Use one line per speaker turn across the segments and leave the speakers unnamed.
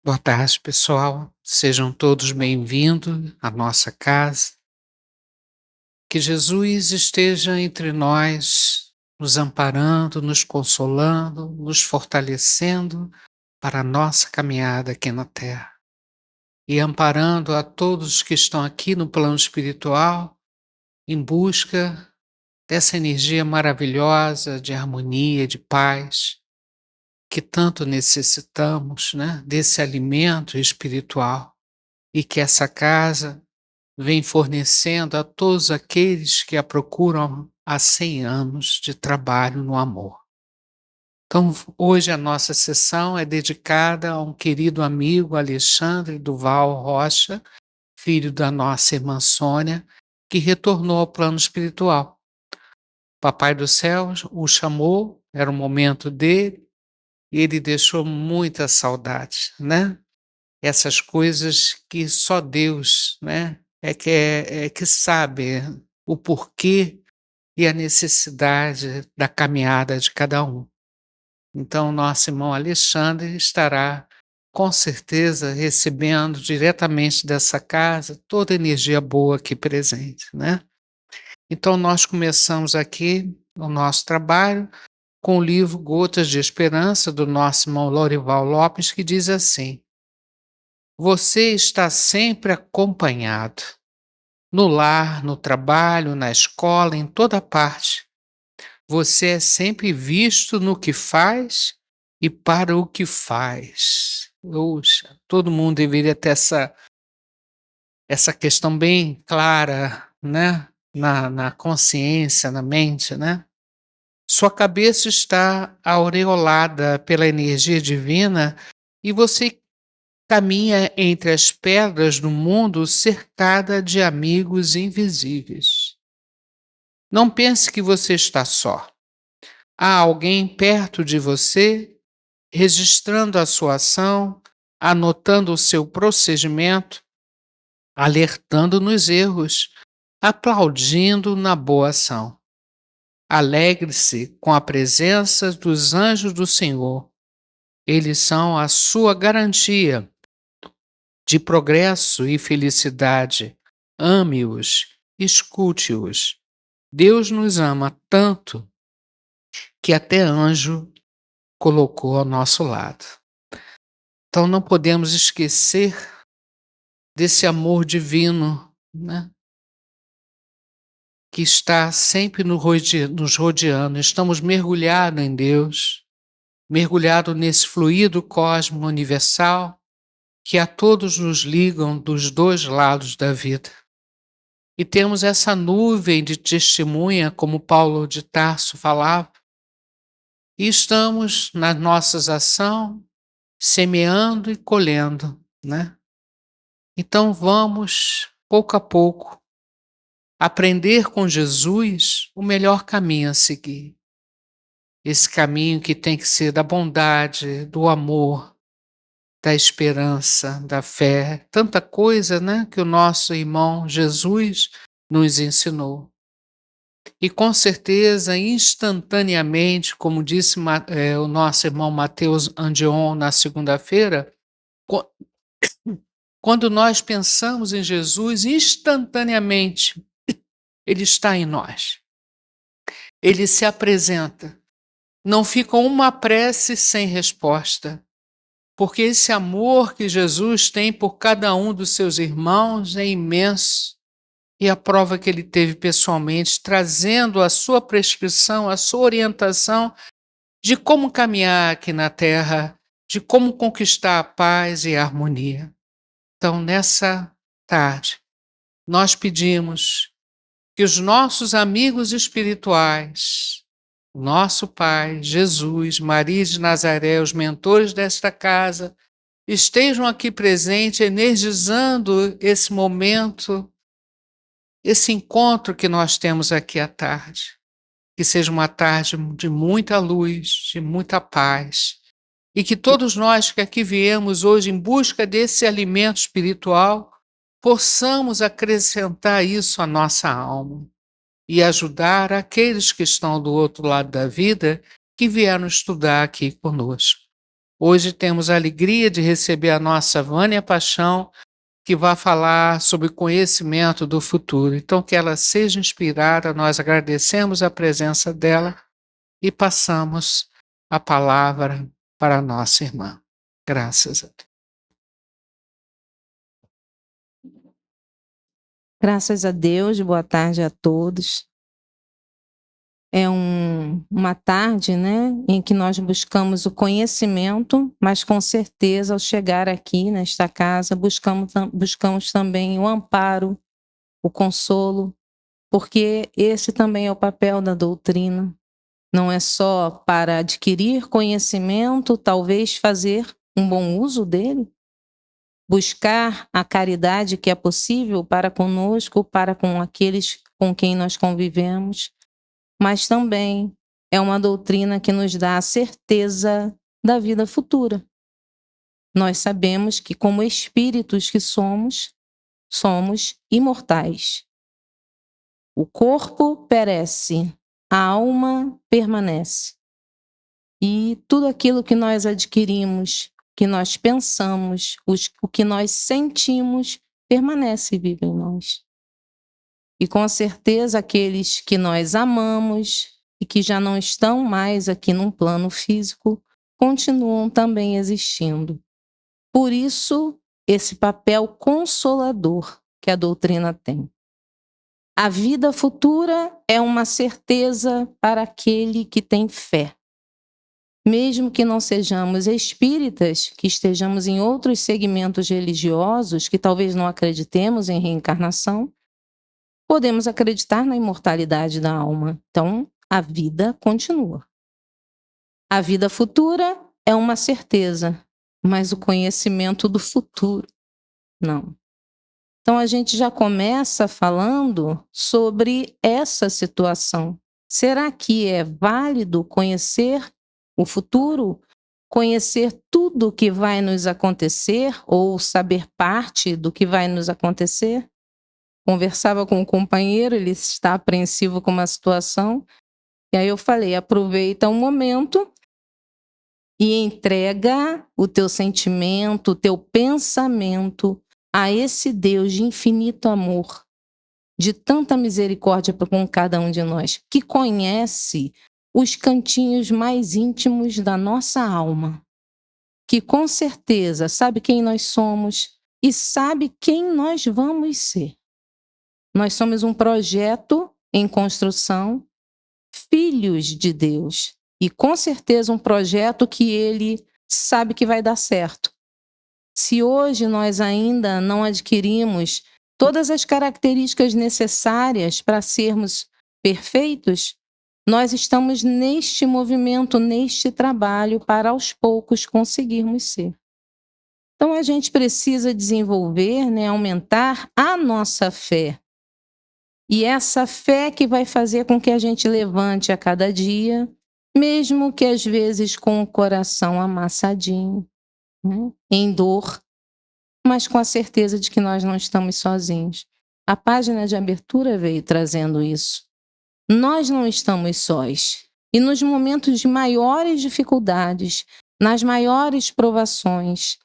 Boa tarde, pessoal. Sejam todos bem-vindos à nossa casa. Que Jesus esteja entre nós, nos amparando, nos consolando, nos fortalecendo para a nossa caminhada aqui na Terra. E amparando a todos que estão aqui no plano espiritual, em busca dessa energia maravilhosa de harmonia, de paz, que tanto necessitamos, né? Desse alimento espiritual. E que essa casa vem fornecendo a todos aqueles que a procuram há 100 anos de trabalho no amor. Então, hoje a nossa sessão é dedicada a um querido amigo, Alexandre Duval Rocha, filho da nossa irmã Sônia, que retornou ao plano espiritual. Papai do céu o chamou, era o momento dele, e ele deixou muita saudade, né? Essas coisas que só Deus, né, é que sabe o porquê e a necessidade da caminhada de cada um. Então, nosso irmão Alexandre estará, com certeza, recebendo diretamente dessa casa toda a energia boa aqui presente, né. Então nós começamos aqui o nosso trabalho com o livro Gotas de Esperança, do nosso irmão Lorival Lopes, que diz assim: você está sempre acompanhado, no lar, no trabalho, na escola, em toda parte. Você é sempre visto no que faz e para o que faz. Poxa, todo mundo deveria ter essa questão bem clara, né? Na consciência, na mente, né? Sua cabeça está aureolada pela energia divina e você caminha entre as pedras do mundo cercada de amigos invisíveis. Não pense que você está só. Há alguém perto de você, registrando a sua ação, anotando o seu procedimento, alertando nos erros, aplaudindo na boa ação. Alegre-se com a presença dos anjos do Senhor. Eles são a sua garantia de progresso e felicidade. Ame-os, escute-os. Deus nos ama tanto que até anjo colocou ao nosso lado. Então não podemos esquecer desse amor divino, né, que está sempre nos rodeando. Estamos mergulhados em Deus, mergulhados nesse fluido cósmico universal que a todos nos ligam dos dois lados da vida. E temos essa nuvem de testemunha, como Paulo de Tarso falava, e estamos nas nossas ações semeando e colhendo, né? Então vamos, pouco a pouco, aprender com Jesus o melhor caminho a seguir. Esse caminho que tem que ser da bondade, do amor, da esperança, da fé, tanta coisa, né, que o nosso irmão Jesus nos ensinou. E com certeza, instantaneamente, como disse o nosso irmão Mateus Andion na segunda-feira, qu- quando nós pensamos em Jesus, instantaneamente ele está em nós. Ele se apresenta. Não fica uma prece sem resposta, porque esse amor que Jesus tem por cada um dos seus irmãos é imenso. E a prova que ele teve pessoalmente, trazendo a sua prescrição, a sua orientação de como caminhar aqui na Terra, de como conquistar a paz e a harmonia. Então, nessa tarde, nós pedimos que os nossos amigos espirituais, nosso Pai, Jesus, Maria de Nazaré, os mentores desta casa, estejam aqui presentes, energizando esse momento, esse encontro que nós temos aqui à tarde. Que seja uma tarde de muita luz, de muita paz. E que todos nós que aqui viemos hoje em busca desse alimento espiritual, possamos acrescentar isso à nossa alma e ajudar aqueles que estão do outro lado da vida que vieram estudar aqui conosco. Hoje temos a alegria de receber a nossa Vânia Paixão, que vai falar sobre conhecimento do futuro. Então, que ela seja inspirada, nós agradecemos a presença dela e passamos a palavra para a nossa irmã. Graças a Deus.
Graças a Deus, boa tarde a todos. É uma tarde, né, em que nós buscamos o conhecimento, mas com certeza, ao chegar aqui nesta casa, buscamos também o amparo, o consolo, porque esse também é o papel da doutrina. Não é só para adquirir conhecimento, talvez fazer um bom uso dele, buscar a caridade que é possível para conosco, para com aqueles com quem nós convivemos, mas também é uma doutrina que nos dá a certeza da vida futura. Nós sabemos que, como espíritos que somos imortais. O corpo perece, a alma permanece. E tudo aquilo que nós adquirimos, que nós pensamos, o que nós sentimos, permanece e vive em nós. E com certeza aqueles que nós amamos e que já não estão mais aqui num plano físico, continuam também existindo. Por isso, esse papel consolador que a doutrina tem. A vida futura é uma certeza para aquele que tem fé. Mesmo que não sejamos espíritas, que estejamos em outros segmentos religiosos, que talvez não acreditemos em reencarnação, podemos acreditar na imortalidade da alma. Então, a vida continua. A vida futura é uma certeza, mas o conhecimento do futuro, não. Então, a gente já começa falando sobre essa situação. Será que é válido conhecer o futuro? Conhecer tudo o que vai nos acontecer ou saber parte do que vai nos acontecer? Conversava com um companheiro, ele está apreensivo com uma situação, e aí eu falei, aproveita um momento e entrega o teu sentimento, o teu pensamento a esse Deus de infinito amor, de tanta misericórdia com cada um de nós, que conhece os cantinhos mais íntimos da nossa alma, que com certeza sabe quem nós somos e sabe quem nós vamos ser. Nós somos um projeto em construção, filhos de Deus. E com certeza um projeto que Ele sabe que vai dar certo. Se hoje nós ainda não adquirimos todas as características necessárias para sermos perfeitos, nós estamos neste movimento, neste trabalho, para aos poucos conseguirmos ser. Então a gente precisa desenvolver, né, aumentar a nossa fé. E essa fé que vai fazer com que a gente levante a cada dia, mesmo que às vezes com o coração amassadinho, né? Em dor, mas com a certeza de que nós não estamos sozinhos. A página de abertura veio trazendo isso. Nós não estamos sós. E nos momentos de maiores dificuldades, nas maiores provações,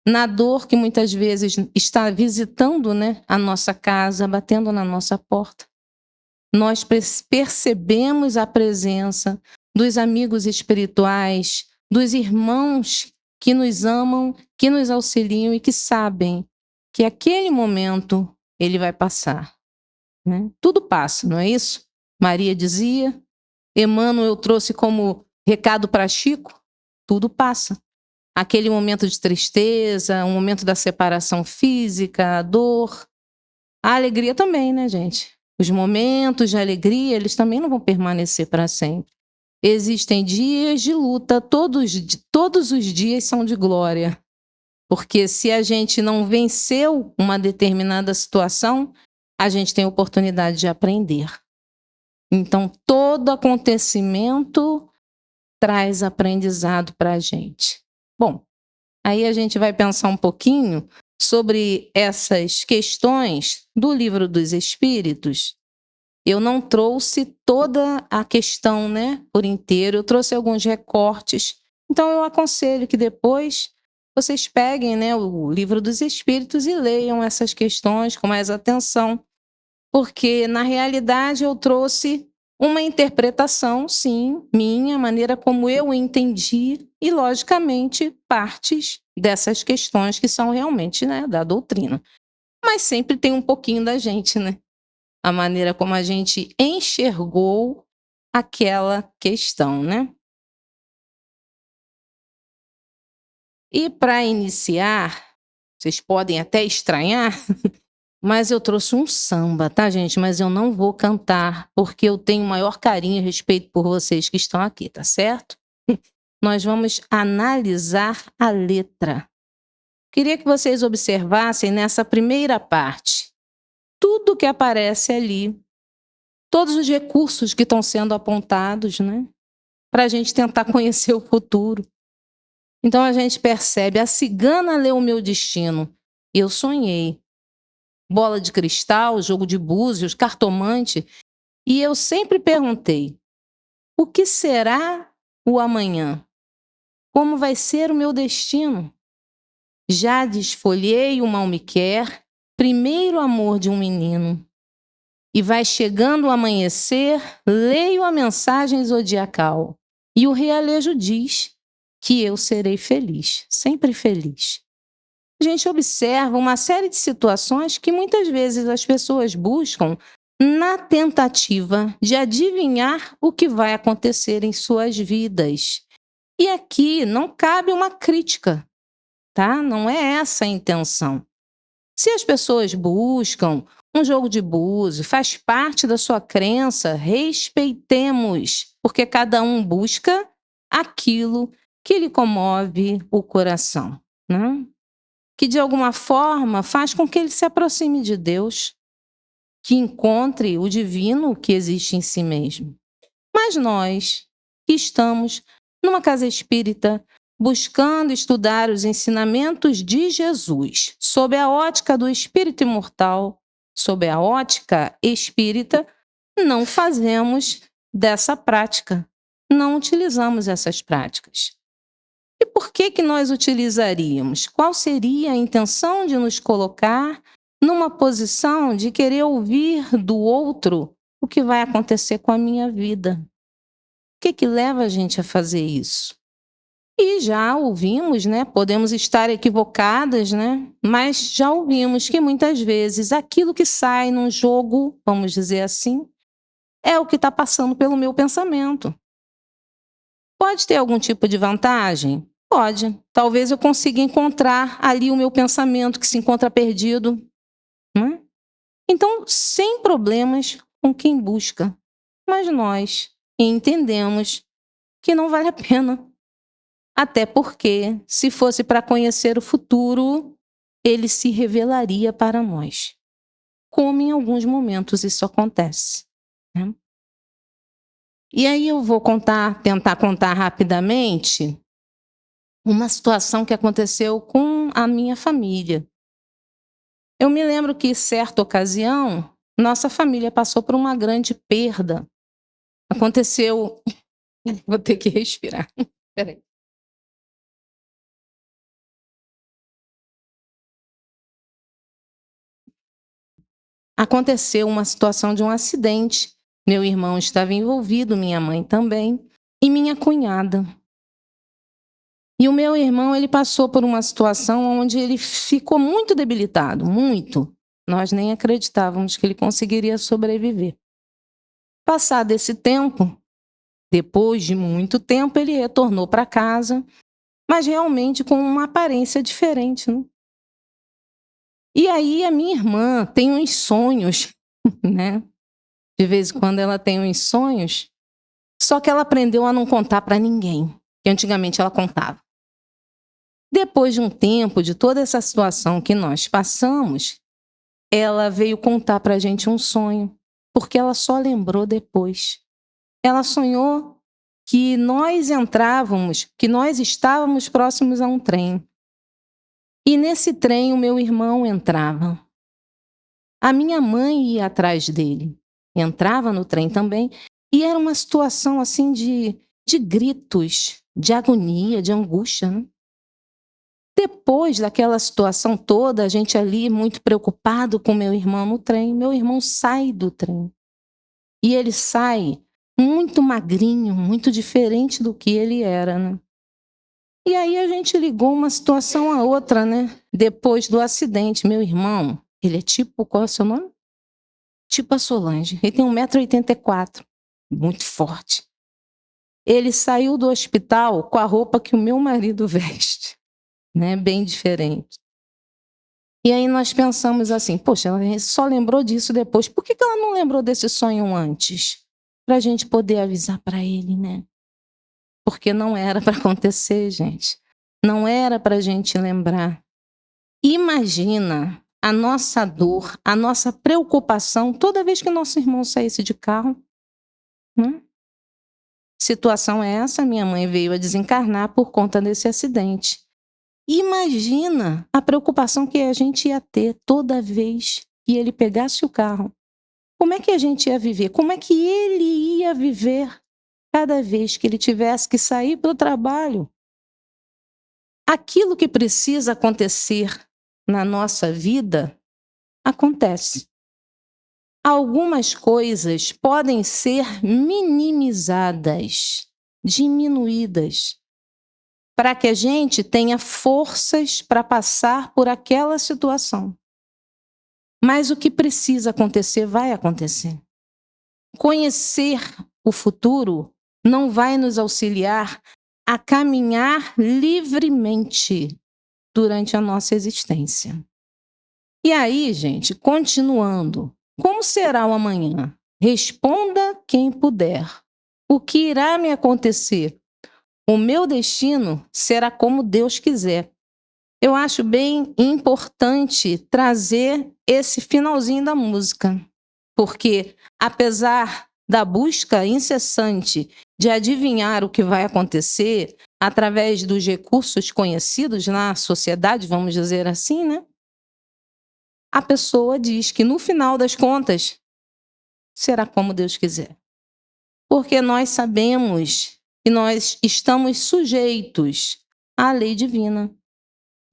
na dor que muitas vezes está visitando, né, a nossa casa, batendo na nossa porta, nós percebemos a presença dos amigos espirituais, dos irmãos que nos amam, que nos auxiliam e que sabem que aquele momento ele vai passar, né? Tudo passa, não é isso? Maria dizia, Emmanuel trouxe como recado para Chico, tudo passa. Aquele momento de tristeza, um momento da separação física, a dor, a alegria também, né, gente? Os momentos de alegria, eles também não vão permanecer para sempre. Existem dias de luta, todos os dias são de glória. Porque se a gente não venceu uma determinada situação, a gente tem a oportunidade de aprender. Então, todo acontecimento traz aprendizado para a gente. Bom, aí a gente vai pensar um pouquinho sobre essas questões do Livro dos Espíritos. Eu não trouxe toda a questão, né, por inteiro, eu trouxe alguns recortes Então eu aconselho que depois vocês peguem, né, o Livro dos Espíritos e leiam essas questões com mais atenção, porque na realidade eu trouxe uma interpretação, sim, minha, maneira como eu entendi e, logicamente, partes dessas questões que são realmente, né, da doutrina. Mas sempre tem um pouquinho da gente, né? A maneira como a gente enxergou aquela questão, né? E para iniciar, vocês podem até estranhar, mas eu trouxe um samba, tá, gente? Mas eu não vou cantar, porque eu tenho o maior carinho e respeito por vocês que estão aqui, tá certo? Nós vamos analisar a letra. Queria que vocês observassem nessa primeira parte tudo que aparece ali, todos os recursos que estão sendo apontados, né? Para a gente tentar conhecer o futuro. Então a gente percebe, a cigana leu o meu destino. Eu sonhei. Bola de cristal, jogo de búzios, cartomante. E eu sempre perguntei, o que será o amanhã? Como vai ser o meu destino? Já desfolhei o mal me quer, primeiro amor de um menino. E vai chegando o amanhecer, leio a mensagem zodiacal. E o realejo diz que eu serei feliz, sempre feliz. A gente observa uma série de situações que muitas vezes as pessoas buscam na tentativa de adivinhar o que vai acontecer em suas vidas. E aqui não cabe uma crítica, tá? Não é essa a intenção. Se as pessoas buscam um jogo de búzio, faz parte da sua crença, respeitemos, porque cada um busca aquilo que lhe comove o coração, né? Que de alguma forma faz com que ele se aproxime de Deus, que encontre o divino que existe em si mesmo. Mas nós, que estamos numa casa espírita, buscando estudar os ensinamentos de Jesus, sob a ótica do espírito imortal, sob a ótica espírita, não fazemos dessa prática, não utilizamos essas práticas. E por que nós utilizaríamos? Qual seria a intenção de nos colocar numa posição de querer ouvir do outro o que vai acontecer com a minha vida? O que leva a gente a fazer isso? E já ouvimos, né? Podemos estar equivocadas, né? Mas já ouvimos que muitas vezes aquilo que sai num jogo, vamos dizer assim, é o que está passando pelo meu pensamento. Pode ter algum tipo de vantagem? Pode. Talvez eu consiga encontrar ali o meu pensamento que se encontra perdido, né? Então, sem problemas com quem busca. Mas nós entendemos que não vale a pena. Até porque, se fosse para conhecer o futuro, ele se revelaria para nós. Como em alguns momentos isso acontece, né? E aí eu vou tentar contar rapidamente uma situação que aconteceu com a minha família. Eu me lembro que, certa ocasião, nossa família passou por uma grande perda. Aconteceu. Vou ter que respirar. Peraí. Aconteceu uma situação de um acidente. Meu irmão estava envolvido, minha mãe também, e minha cunhada. E o meu irmão, ele passou por uma situação onde ele ficou muito debilitado, muito. Nós nem acreditávamos que ele conseguiria sobreviver. Passado esse tempo, depois de muito tempo, ele retornou para casa, mas realmente com uma aparência diferente, né? E aí a minha irmã tem uns sonhos, né? De vez em quando ela tem uns sonhos, só que ela aprendeu a não contar para ninguém, que antigamente ela contava. Depois de um tempo, de toda essa situação que nós passamos, ela veio contar para a gente um sonho, porque ela só lembrou depois. Ela sonhou que nós estávamos próximos a um trem. E nesse trem o meu irmão entrava. A minha mãe ia atrás dele. Entrava no trem também. E era uma situação assim de gritos, de agonia, de angústia, né? Depois daquela situação toda, a gente ali muito preocupado com meu irmão no trem, meu irmão sai do trem. E ele sai muito magrinho, muito diferente do que ele era, né? E aí a gente ligou uma situação a outra, né? Depois do acidente, meu irmão, ele é tipo, qual é o seu nome? Tipo a Solange. Ele tem 1,84 m, muito forte. Ele saiu do hospital com a roupa que o meu marido veste, né? Bem diferente. E aí nós pensamos assim, poxa, ela só lembrou disso depois. Por que ela não lembrou desse sonho antes? Para a gente poder avisar para ele, né? Porque não era para acontecer, gente. Não era para a gente lembrar. Imagina a nossa dor, a nossa preocupação toda vez que nosso irmão saísse de carro, né? Situação é essa, minha mãe veio a desencarnar por conta desse acidente. Imagina a preocupação que a gente ia ter toda vez que ele pegasse o carro. Como é que a gente ia viver? Como é que ele ia viver cada vez que ele tivesse que sair para o trabalho? Aquilo que precisa acontecer na nossa vida, acontece. Algumas coisas podem ser minimizadas, diminuídas, para que a gente tenha forças para passar por aquela situação. Mas o que precisa acontecer, vai acontecer. Conhecer o futuro não vai nos auxiliar a caminhar livremente durante a nossa existência. E aí, gente, continuando. Como será o amanhã? Responda quem puder. O que irá me acontecer? O meu destino será como Deus quiser. Eu acho bem importante trazer esse finalzinho da música, porque apesar da busca incessante de adivinhar o que vai acontecer através dos recursos conhecidos na sociedade, vamos dizer assim, né? A pessoa diz que no final das contas será como Deus quiser. Porque nós sabemos que nós estamos sujeitos à lei divina.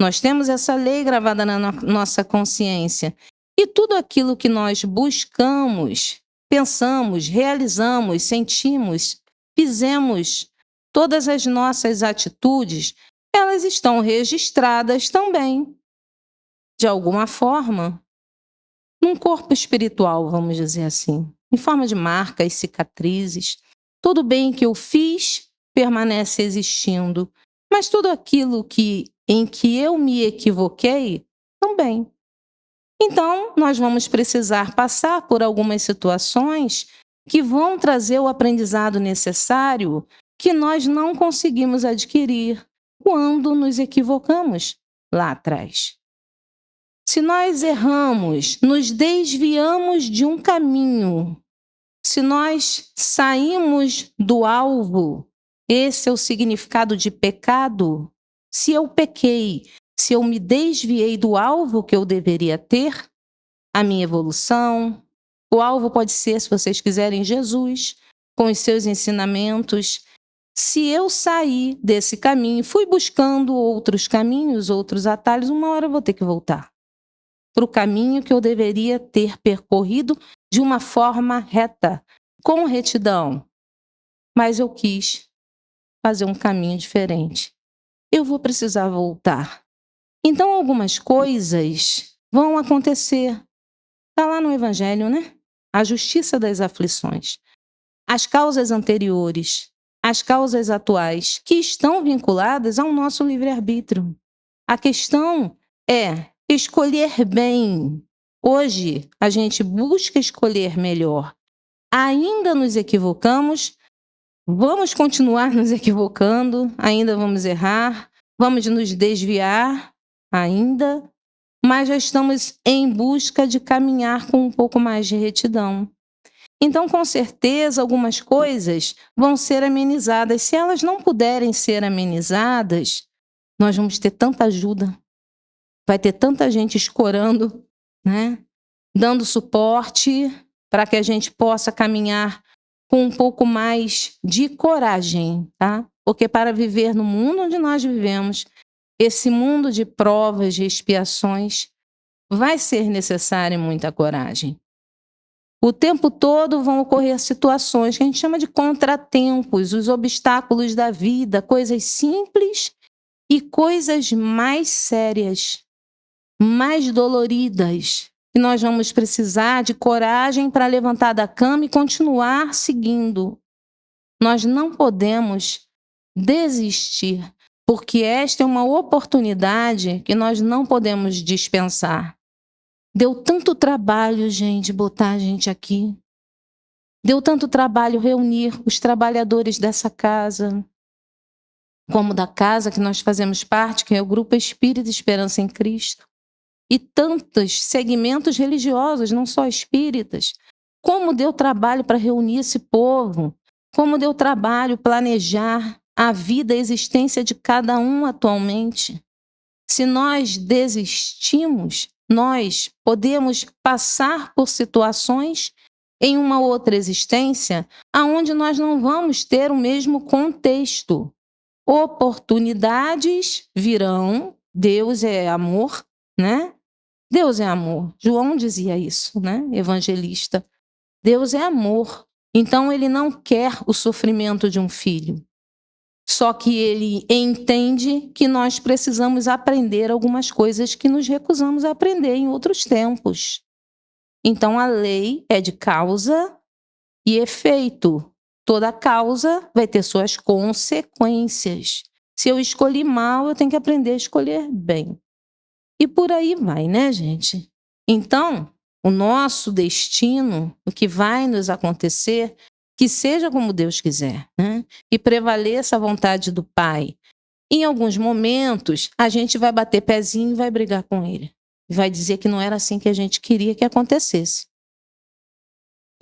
Nós temos essa lei gravada na nossa consciência. E tudo aquilo que nós buscamos, pensamos, realizamos, sentimos, fizemos, todas as nossas atitudes, elas estão registradas também, de alguma forma, num corpo espiritual, vamos dizer assim, em forma de marcas, cicatrizes. Tudo bem que eu fiz permanece existindo, mas tudo aquilo em que eu me equivoquei, também. Então, nós vamos precisar passar por algumas situações que vão trazer o aprendizado necessário que nós não conseguimos adquirir quando nos equivocamos lá atrás. Se nós erramos, nos desviamos de um caminho, se nós saímos do alvo, esse é o significado de pecado. Se eu pequei, se eu me desviei do alvo que eu deveria ter, a minha evolução, o alvo pode ser, se vocês quiserem, Jesus, com os seus ensinamentos. Se eu sair desse caminho, fui buscando outros caminhos, outros atalhos, uma hora eu vou ter que voltar para o caminho que eu deveria ter percorrido de uma forma reta, com retidão. Mas eu quis fazer um caminho diferente. Eu vou precisar voltar. Então, algumas coisas vão acontecer. Está lá no Evangelho, né? A justiça das aflições. As causas anteriores, as causas atuais, que estão vinculadas ao nosso livre-arbítrio. A questão é escolher bem. Hoje, a gente busca escolher melhor. Ainda nos equivocamos, vamos continuar nos equivocando, ainda vamos errar, vamos nos desviar ainda, mas já estamos em busca de caminhar com um pouco mais de retidão. Então, com certeza, algumas coisas vão ser amenizadas. Se elas não puderem ser amenizadas, nós vamos ter tanta ajuda. Vai ter tanta gente escorando, né? Dando suporte para que a gente possa caminhar com um pouco mais de coragem, tá? Porque para viver no mundo onde nós vivemos, esse mundo de provas, de expiações, vai ser necessária muita coragem. O tempo todo vão ocorrer situações que a gente chama de contratempos, os obstáculos da vida, coisas simples e coisas mais sérias, mais doloridas, que nós vamos precisar de coragem para levantar da cama e continuar seguindo. Nós não podemos desistir, porque esta é uma oportunidade que nós não podemos dispensar. Deu tanto trabalho, gente, botar a gente aqui. Deu tanto trabalho reunir os trabalhadores dessa casa, como da casa que nós fazemos parte, que é o Grupo Espírita Esperança em Cristo. E tantos segmentos religiosos, não só espíritas. Como deu trabalho para reunir esse povo. Como deu trabalho planejar a vida, a existência de cada um atualmente. Se nós desistimos, nós podemos passar por situações em uma outra existência aonde nós não vamos ter o mesmo contexto. Oportunidades virão, Deus é amor, né? Deus é amor. João dizia isso, né? Evangelista. Deus é amor. Então ele não quer o sofrimento de um filho. Só que ele entende que nós precisamos aprender algumas coisas que nos recusamos a aprender em outros tempos. Então, a lei é de causa e efeito. Toda causa vai ter suas consequências. Se eu escolhi mal, eu tenho que aprender a escolher bem. E por aí vai, né, gente? Então, o nosso destino, o que vai nos acontecer, que seja como Deus quiser, né? E prevaleça a vontade do Pai. Em alguns momentos, a gente vai bater pezinho e vai brigar com ele. Vai dizer que não era assim que a gente queria que acontecesse.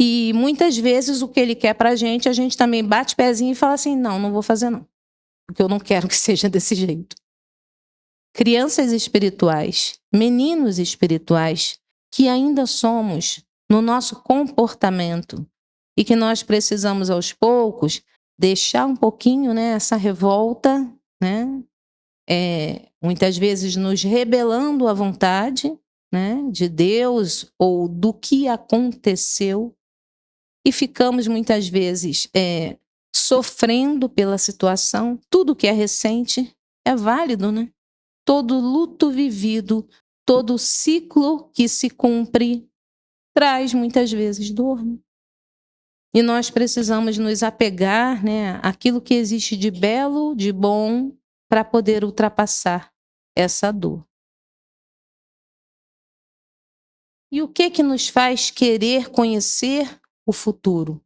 E muitas vezes o que ele quer pra gente, a gente também bate pezinho e fala assim, não vou fazer não. Porque eu não quero que seja desse jeito. Crianças espirituais, meninos espirituais, que ainda somos no nosso comportamento, e que nós precisamos, aos poucos, deixar um pouquinho, né, essa revolta, né, muitas vezes nos rebelando à vontade, né, de Deus ou do que aconteceu, e ficamos muitas vezes sofrendo pela situação. Tudo que é recente é válido, né? Todo luto vivido, todo ciclo que se cumpre, traz muitas vezes dor, né? E nós precisamos nos apegar, né, àquilo que existe de belo, de bom, para poder ultrapassar essa dor. E o que nos faz querer conhecer o futuro?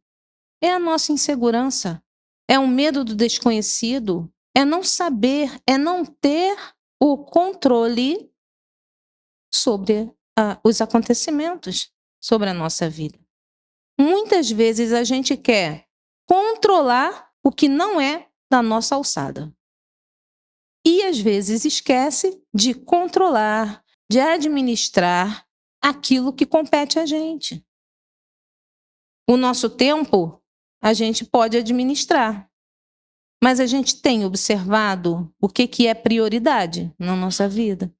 É a nossa insegurança, é o medo do desconhecido, é não saber, é não ter o controle sobre os acontecimentos, sobre a nossa vida. Muitas vezes a gente quer controlar o que não é da nossa alçada. E às vezes esquece de controlar, de administrar aquilo que compete a gente. O nosso tempo a gente pode administrar, mas a gente tem observado o que é prioridade na nossa vida.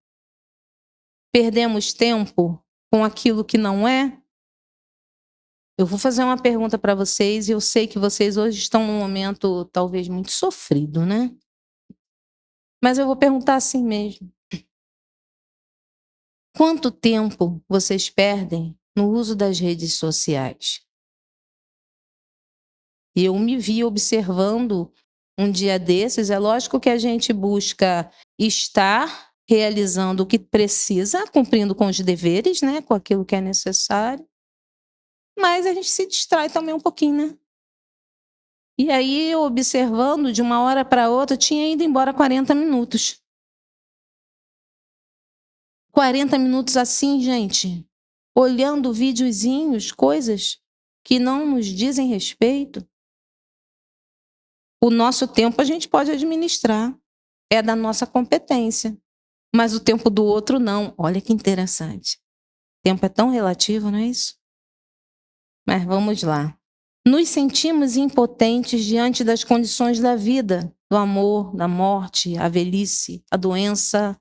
Perdemos tempo com aquilo que não é. Eu vou fazer uma pergunta para vocês e eu sei que vocês hoje estão num momento talvez muito sofrido, né? Mas eu vou perguntar assim mesmo. Quanto tempo vocês perdem no uso das redes sociais? E eu me vi observando um dia desses. É lógico que a gente busca estar realizando o que precisa, cumprindo com os deveres, né? Com aquilo que é necessário. Mas a gente se distrai também um pouquinho, né? E aí, eu observando, de uma hora para outra, tinha ido embora 40 minutos. 40 minutos assim, gente, olhando videozinhos, coisas que não nos dizem respeito. O nosso tempo a gente pode administrar, é da nossa competência. Mas o tempo do outro não. Olha que interessante. O tempo é tão relativo, não é isso? Mas vamos lá. Nos sentimos impotentes diante das condições da vida. do amor, da morte, a velhice, a doença,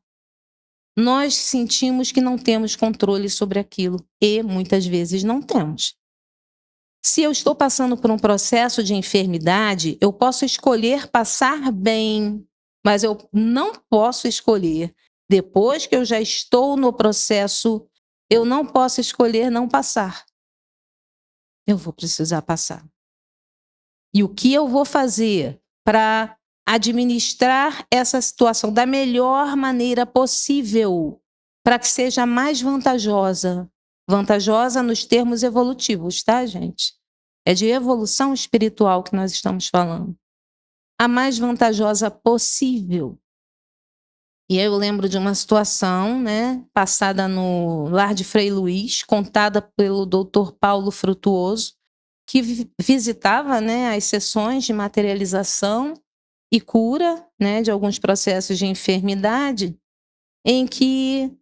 nós sentimos que não temos controle sobre aquilo e muitas vezes não temos. Se eu estou passando por um processo de enfermidade, eu posso escolher passar bem, mas eu não posso escolher, depois que eu já estou no processo, eu não posso escolher não passar. Eu vou precisar passar. E o que eu vou fazer para administrar essa situação da melhor maneira possível, para que seja mais vantajosa? Vantajosa nos termos evolutivos, tá, gente? É de evolução espiritual que nós estamos falando. A mais vantajosa possível. E eu lembro de uma situação, né, passada no Lar de Frei Luís, contada pelo Dr. Paulo Frutuoso, que visitava, né, as sessões de materialização e cura, né, de alguns processos de enfermidade, em que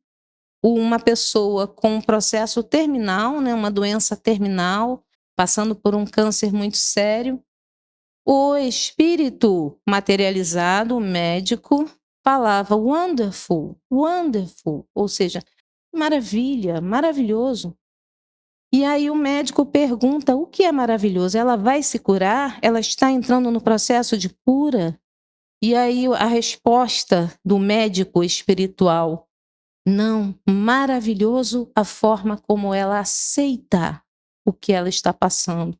uma pessoa com um processo terminal, né, uma doença terminal, passando por um câncer muito sério, o espírito materializado, o médico, falava wonderful, wonderful, ou seja, maravilha, maravilhoso. E aí o médico pergunta: o que é maravilhoso? Ela vai se curar? Ela está entrando no processo de cura? E aí a resposta do médico espiritual: não, maravilhoso a forma como ela aceita o que ela está passando.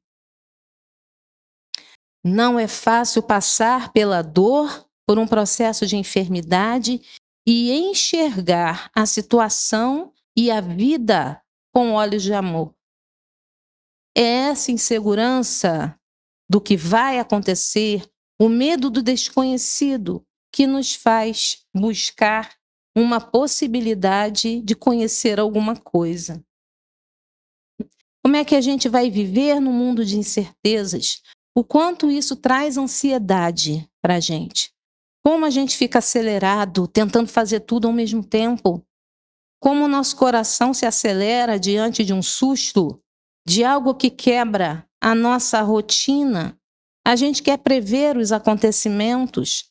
Não é fácil passar pela dor, por um processo de enfermidade e enxergar a situação e a vida com olhos de amor. É essa insegurança do que vai acontecer, o medo do desconhecido, que nos faz buscar uma possibilidade de conhecer alguma coisa. Como é que a gente vai viver no mundo de incertezas? O quanto isso traz ansiedade para a gente? Como a gente fica acelerado, tentando fazer tudo ao mesmo tempo? Como o nosso coração se acelera diante de um susto, de algo que quebra a nossa rotina? A gente quer prever os acontecimentos,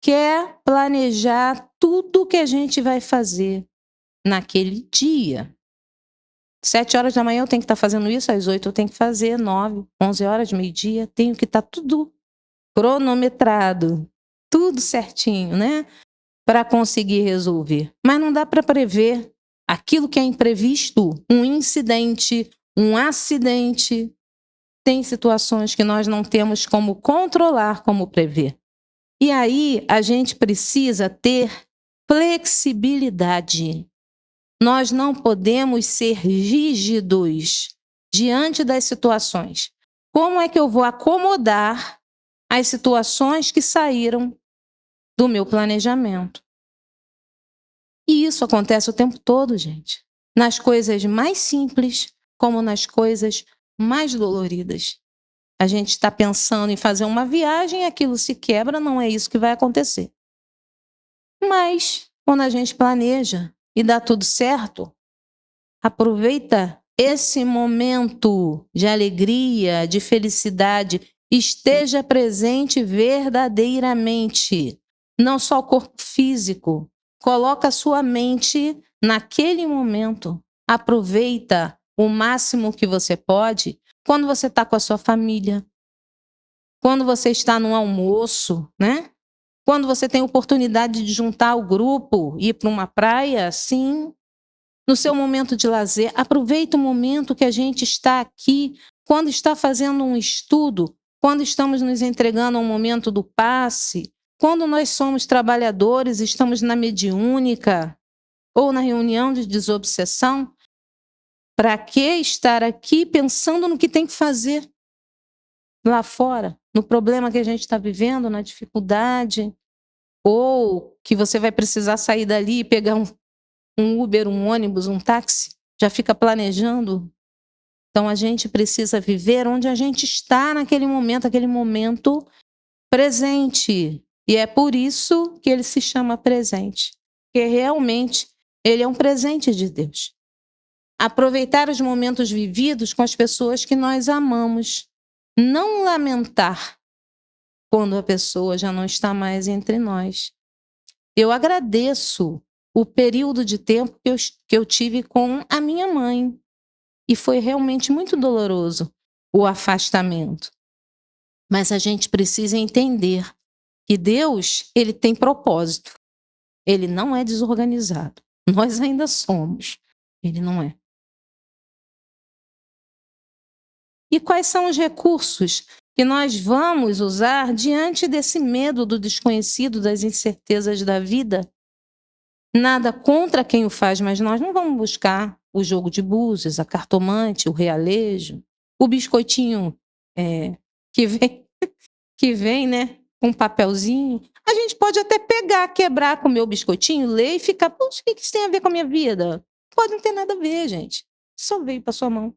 quer planejar tudo o que a gente vai fazer naquele dia. 7 horas da manhã eu tenho que estar fazendo isso, às 8 eu tenho que fazer, 9, 11 horas, meio-dia, tenho que estar tudo cronometrado, tudo certinho, né? Para conseguir resolver. Mas não dá para prever aquilo que é imprevisto, um incidente, um acidente. Tem situações que nós não temos como controlar, como prever. E aí a gente precisa ter flexibilidade. Nós não podemos ser rígidos diante das situações. Como é que eu vou acomodar as situações que saíram do meu planejamento? E isso acontece o tempo todo, gente. Nas coisas mais simples, como nas coisas mais doloridas. A gente está pensando em fazer uma viagem, aquilo se quebra, não é isso que vai acontecer. Mas, quando a gente planeja e dá tudo certo, aproveita esse momento de alegria, de felicidade, esteja presente verdadeiramente, não só o corpo físico. Coloca a sua mente naquele momento. Aproveita o máximo que você pode quando você está com a sua família, quando você está num almoço, né? Quando você tem oportunidade de juntar o grupo, ir para uma praia, sim. No seu momento de lazer, aproveita o momento que a gente está aqui, quando está fazendo um estudo, quando estamos nos entregando ao momento do passe, quando nós somos trabalhadores, estamos na mediúnica ou na reunião de desobsessão. Para que estar aqui pensando no que tem que fazer lá fora, no problema que a gente está vivendo, na dificuldade, ou que você vai precisar sair dali e pegar um Uber, um ônibus, um táxi, já fica planejando. Então a gente precisa viver onde a gente está naquele momento, aquele momento presente. E é por isso que ele se chama presente, porque realmente ele é um presente de Deus. Aproveitar os momentos vividos com as pessoas que nós amamos. Não lamentar, quando a pessoa já não está mais entre nós. Eu agradeço o período de tempo que eu tive com a minha mãe. E foi realmente muito doloroso o afastamento. Mas a gente precisa entender que Deus, ele tem propósito. Ele não é desorganizado. Nós ainda somos. Ele não é. E quais são os recursos que nós vamos usar diante desse medo do desconhecido, das incertezas da vida? Nada contra quem o faz, mas nós não vamos buscar o jogo de búzios, a cartomante, o realejo, o biscoitinho que vem, que vem, né, com um papelzinho. A gente pode até pegar, quebrar, comer o biscoitinho, ler e ficar, poxa, o que isso tem a ver com a minha vida? Pode não ter nada a ver, gente. Só veio para sua mão.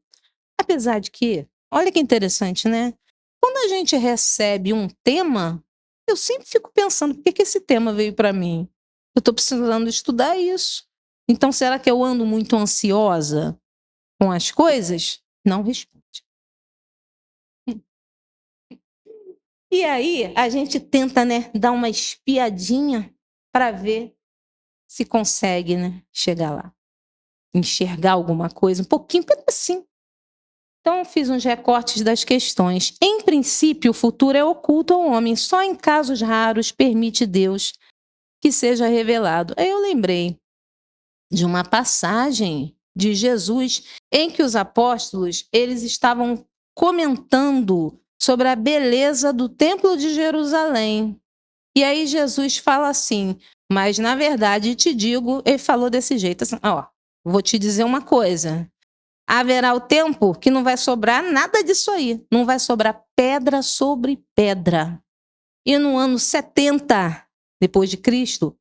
Apesar de que, olha que interessante, né? Quando a gente recebe um tema, eu sempre fico pensando, por que esse tema veio para mim? Eu estou precisando estudar isso. Então, será que eu ando muito ansiosa com as coisas? Não responde. E aí, a gente tenta, né, dar uma espiadinha para ver se consegue, né, chegar lá. Enxergar alguma coisa, um pouquinho, assim. Então, fiz uns recortes das questões. Em princípio, o futuro é oculto ao homem. Só em casos raros permite Deus que seja revelado. Aí eu lembrei de uma passagem de Jesus em que os apóstolos, eles estavam comentando sobre a beleza do Templo de Jerusalém. E aí Jesus fala assim, mas na verdade te digo, ele falou desse jeito, assim, ó, vou te dizer uma coisa, haverá o tempo que não vai sobrar nada disso aí, não vai sobrar pedra sobre pedra. E no ano 70 depois de Cristo,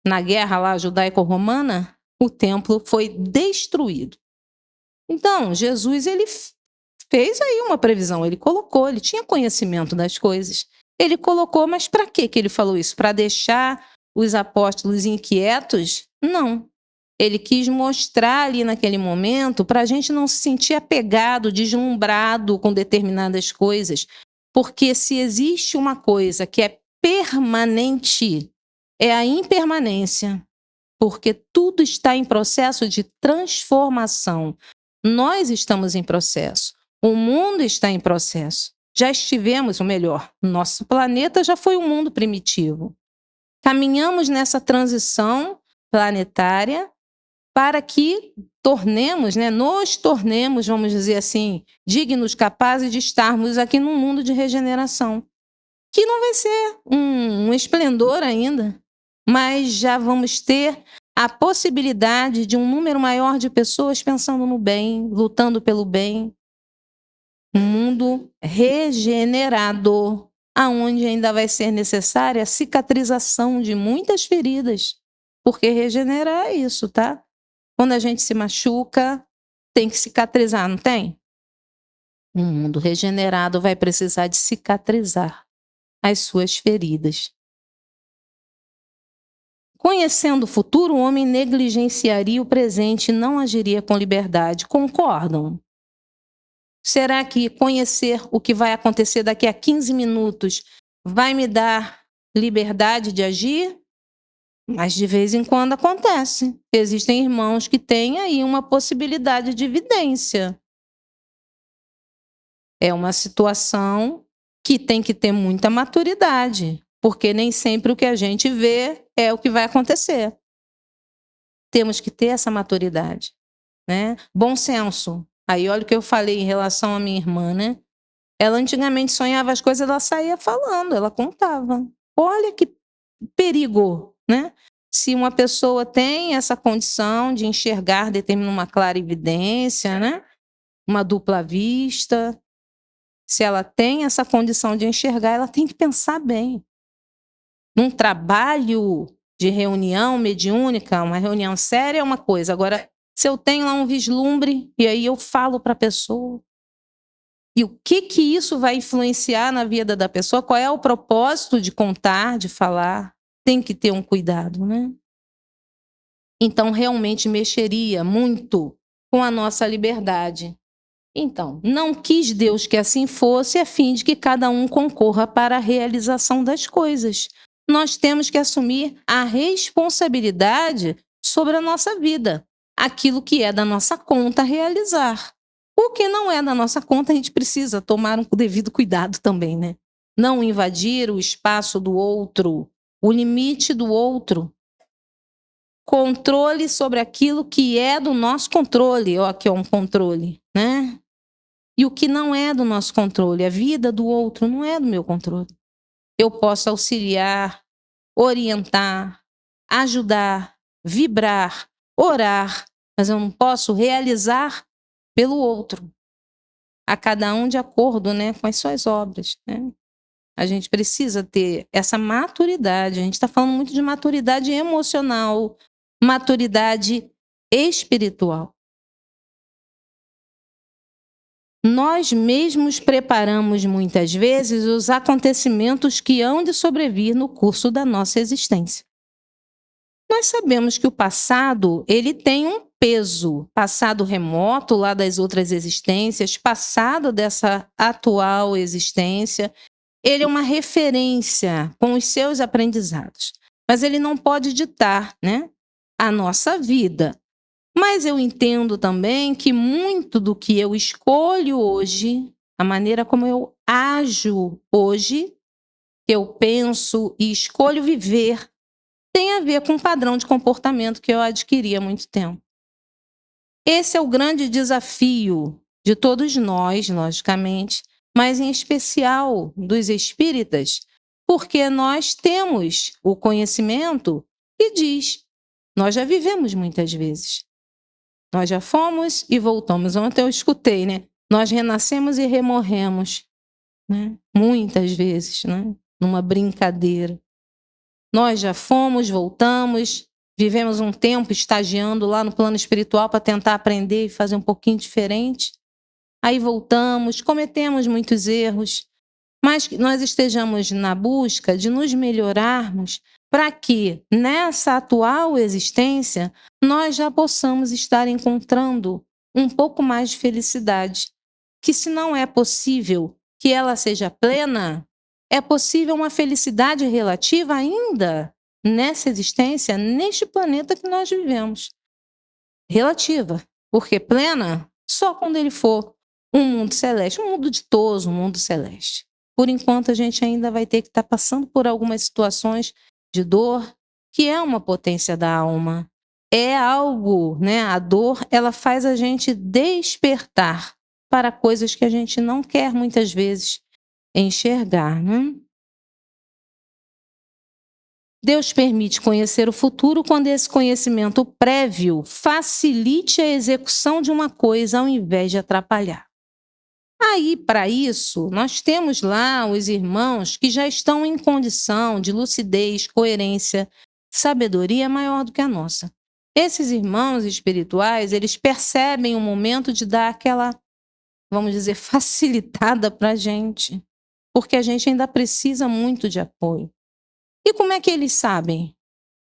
na guerra lá judaico-romana, o templo foi destruído. Então, Jesus, ele fez aí uma previsão, ele colocou, ele tinha conhecimento das coisas. Ele colocou, mas para que ele falou isso? Para deixar os apóstolos inquietos? Não. Ele quis mostrar ali naquele momento para a gente não se sentir apegado, deslumbrado com determinadas coisas. Porque se existe uma coisa que é permanente, é a impermanência. Porque tudo está em processo de transformação. Nós estamos em processo. O mundo está em processo. Já estivemos, ou melhor, nosso planeta já foi um mundo primitivo. Caminhamos nessa transição planetária para que tornemos, né, nos tornemos, vamos dizer assim, dignos, capazes de estarmos aqui num mundo de regeneração. Que não vai ser um esplendor ainda, mas já vamos ter a possibilidade de um número maior de pessoas pensando no bem, lutando pelo bem. Um mundo regenerado, aonde ainda vai ser necessária a cicatrização de muitas feridas. Porque regenerar é isso, tá? Quando a gente se machuca, tem que cicatrizar, não tem? Um mundo regenerado vai precisar de cicatrizar as suas feridas. Conhecendo o futuro, o homem negligenciaria o presente e não agiria com liberdade. Concordam? Será que conhecer o que vai acontecer daqui a 15 minutos vai me dar liberdade de agir? Mas de vez em quando acontece. Existem irmãos que têm aí uma possibilidade de vidência. É uma situação que tem que ter muita maturidade, porque nem sempre o que a gente vê é o que vai acontecer. Temos que ter essa maturidade, né? Bom senso. Aí olha o que eu falei em relação à minha irmã, né? Ela antigamente sonhava as coisas, ela saía falando, ela contava. Olha que perigo, né? Se uma pessoa tem essa condição de enxergar, determina uma clarividência, né? Uma dupla vista, se ela tem essa condição de enxergar, ela tem que pensar bem. Num trabalho de reunião mediúnica, uma reunião séria é uma coisa. Agora, se eu tenho lá um vislumbre e aí eu falo para a pessoa, e o que isso vai influenciar na vida da pessoa? Qual é o propósito de contar, de falar? Tem que ter um cuidado, né? Então, realmente mexeria muito com a nossa liberdade. Então, não quis Deus que assim fosse, a fim de que cada um concorra para a realização das coisas. Nós temos que assumir a responsabilidade sobre a nossa vida, aquilo que é da nossa conta realizar. O que não é da nossa conta, a gente precisa tomar um devido cuidado também, né? Não invadir o espaço do outro, o limite do outro. Controle sobre aquilo que é do nosso controle. Ó, aqui é um controle, né? E o que não é do nosso controle, a vida do outro não é do meu controle. Eu posso auxiliar, orientar, ajudar, vibrar, orar, mas eu não posso realizar pelo outro. A cada um de acordo, né, com as suas obras, né? A gente precisa ter essa maturidade. A gente está falando muito de maturidade emocional, maturidade espiritual. Nós mesmos preparamos muitas vezes os acontecimentos que hão de sobrevir no curso da nossa existência. Nós sabemos que o passado, ele tem um peso, passado remoto lá das outras existências, passado dessa atual existência, ele é uma referência com os seus aprendizados, mas ele não pode ditar, né, a nossa vida. Mas eu entendo também que muito do que eu escolho hoje, a maneira como eu ajo hoje, que eu penso e escolho viver, tem a ver com um padrão de comportamento que eu adquiri há muito tempo. Esse é o grande desafio de todos nós, logicamente, mas em especial dos espíritas, porque nós temos o conhecimento que diz, nós já vivemos muitas vezes. Nós já fomos e voltamos. Ontem eu escutei, né? Nós renascemos e remorremos, né? Muitas vezes, né? Numa brincadeira. Nós já fomos, voltamos, vivemos um tempo estagiando lá no plano espiritual para tentar aprender e fazer um pouquinho diferente. Aí voltamos, cometemos muitos erros, mas que nós estejamos na busca de nos melhorarmos para que, nessa atual existência, nós já possamos estar encontrando um pouco mais de felicidade. Que se não é possível que ela seja plena, é possível uma felicidade relativa ainda nessa existência, neste planeta que nós vivemos. Relativa, porque plena só quando ele for um mundo celeste, um mundo ditoso, um mundo celeste. Por enquanto, a gente ainda vai ter que estar passando por algumas situações de dor, que é uma potência da alma. É algo, né? A dor, ela faz a gente despertar para coisas que a gente não quer muitas vezes enxergar, né? Deus permite conhecer o futuro quando esse conhecimento prévio facilite a execução de uma coisa ao invés de atrapalhar. Aí, para isso, nós temos lá os irmãos que já estão em condição de lucidez, coerência, sabedoria maior do que a nossa. Esses irmãos espirituais, eles percebem o momento de dar aquela, vamos dizer, facilitada para a gente, porque a gente ainda precisa muito de apoio. E como é que eles sabem?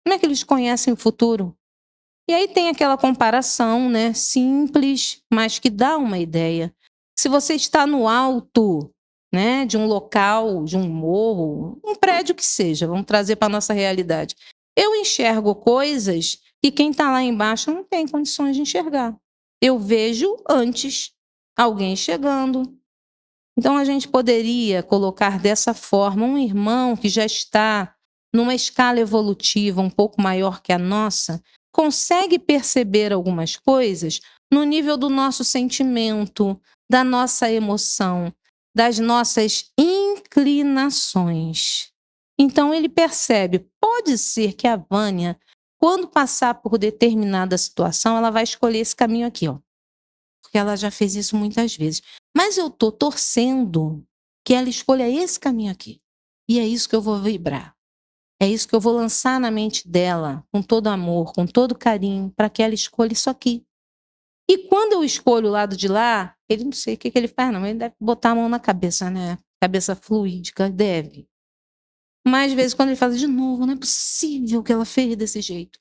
Como é que eles conhecem o futuro? E aí tem aquela comparação, né, simples, mas que dá uma ideia. Se você está no alto, né, de um local, de um morro, um prédio que seja, vamos trazer para a nossa realidade. Eu enxergo coisas que quem está lá embaixo não tem condições de enxergar. Eu vejo antes alguém chegando. Então a gente poderia colocar dessa forma um irmão que já está numa escala evolutiva um pouco maior que a nossa, consegue perceber algumas coisas no nível do nosso sentimento, da nossa emoção, das nossas inclinações. Então ele percebe, pode ser que a Vânia, quando passar por determinada situação, ela vai escolher esse caminho aqui, ó. Porque ela já fez isso muitas vezes. Mas eu estou torcendo que ela escolha esse caminho aqui. E é isso que eu vou vibrar. É isso que eu vou lançar na mente dela, com todo amor, com todo carinho, para que ela escolha isso aqui. E quando eu escolho o lado de lá, ele não sei o que ele faz, não. Ele deve botar a mão na cabeça, né? Cabeça fluídica, deve. Mas, às vezes, quando ele fala de novo, não é possível que ela fez desse jeito.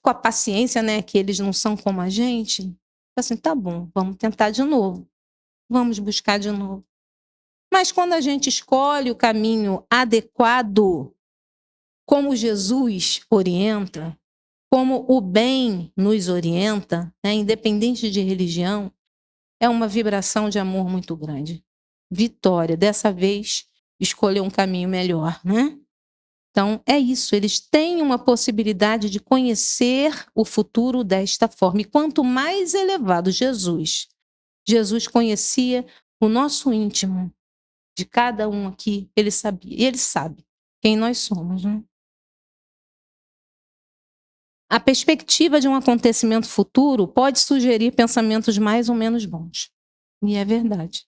Com a paciência, né? Que eles não são como a gente. Assim, tá bom, vamos tentar de novo, vamos buscar de novo. Mas quando a gente escolhe o caminho adequado, como Jesus orienta, como o bem nos orienta, né, independente de religião, é uma vibração de amor muito grande. Vitória, dessa vez, escolheu um caminho melhor, né? Então, é isso, eles têm uma possibilidade de conhecer o futuro desta forma. E quanto mais elevado Jesus conhecia o nosso íntimo, de cada um aqui, ele sabia. E ele sabe quem nós somos, né? A perspectiva de um acontecimento futuro pode sugerir pensamentos mais ou menos bons. E é verdade.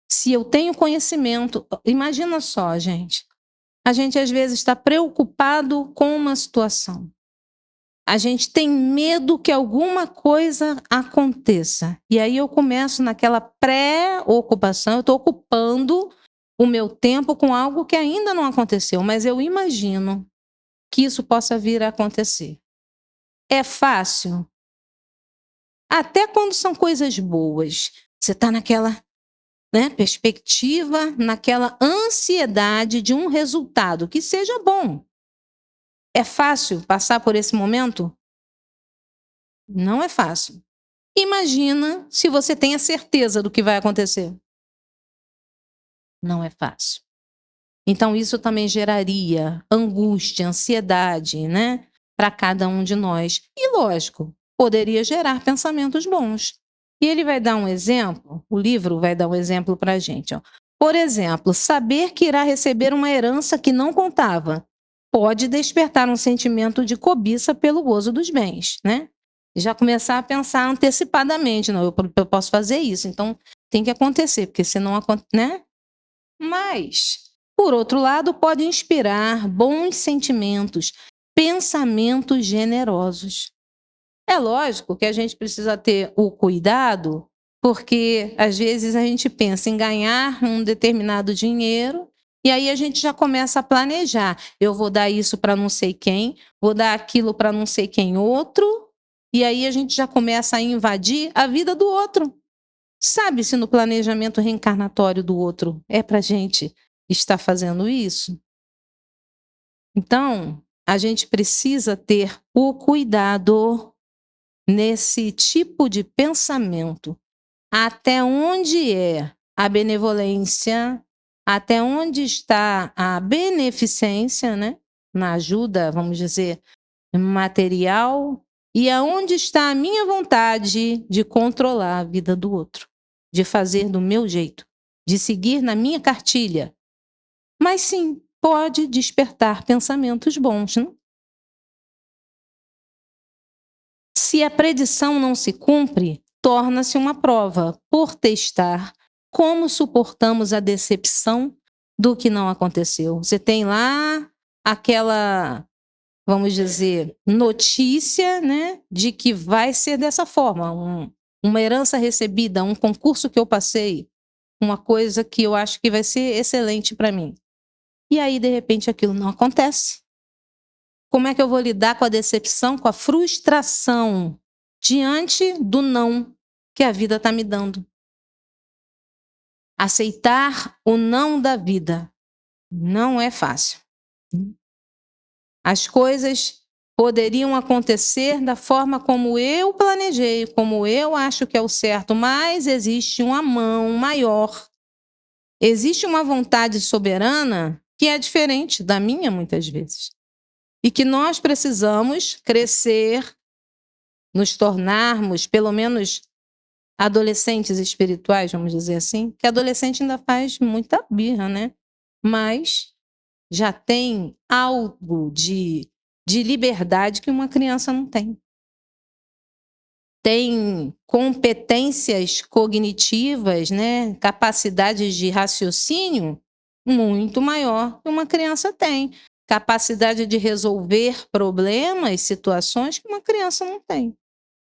Se eu tenho conhecimento, imagina só, gente. A gente às vezes está preocupado com uma situação. A gente tem medo que alguma coisa aconteça. E aí eu começo naquela pré-ocupação, eu estou ocupando o meu tempo com algo que ainda não aconteceu, mas eu imagino que isso possa vir a acontecer. É fácil? Até quando são coisas boas. Você está naquela, né, perspectiva, naquela ansiedade de um resultado que seja bom. É fácil passar por esse momento? Não é fácil. Imagina se você tem a certeza do que vai acontecer. Não é fácil. Então, isso também geraria angústia, ansiedade, né? Para cada um de nós. E, lógico, poderia gerar pensamentos bons. E ele vai dar um exemplo, o livro vai dar um exemplo para a gente. Ó. Por exemplo, saber que irá receber uma herança que não contava pode despertar um sentimento de cobiça pelo gozo dos bens, né? Já começar a pensar antecipadamente, não, eu posso fazer isso, então tem que acontecer, porque senão, né? Mas, por outro lado, pode inspirar bons sentimentos, pensamentos generosos. É lógico que a gente precisa ter o cuidado, porque às vezes a gente pensa em ganhar um determinado dinheiro e aí a gente já começa a planejar. Eu vou dar isso para não sei quem, vou dar aquilo para não sei quem outro, e aí a gente já começa a invadir a vida do outro. Sabe se no planejamento reencarnatório do outro é para a gente estar fazendo isso? Então, a gente precisa ter o cuidado nesse tipo de pensamento. Até onde é a benevolência, até onde está a beneficência, né? Na ajuda, vamos dizer, material, e aonde está a minha vontade de controlar a vida do outro, de fazer do meu jeito, de seguir na minha cartilha. Mas sim, pode despertar pensamentos bons, né? Se a predição não se cumpre, torna-se uma prova por testar como suportamos a decepção do que não aconteceu. Você tem lá aquela, vamos dizer, notícia, né, de que vai ser dessa forma, uma herança recebida, um concurso que eu passei, uma coisa que eu acho que vai ser excelente para mim. E aí, de repente, aquilo não acontece. Como é que eu vou lidar com a decepção, com a frustração diante do não que a vida está me dando? Aceitar o não da vida não é fácil. As coisas poderiam acontecer da forma como eu planejei, como eu acho que é o certo, mas existe uma mão maior. Existe uma vontade soberana que é diferente da minha, muitas vezes. E que nós precisamos crescer, nos tornarmos, pelo menos, adolescentes espirituais, vamos dizer assim, que adolescente ainda faz muita birra, né? Mas já tem algo de liberdade que uma criança não tem. Tem competências cognitivas, né? Capacidades de raciocínio muito maior que uma criança tem. Capacidade de resolver problemas, situações que uma criança não tem.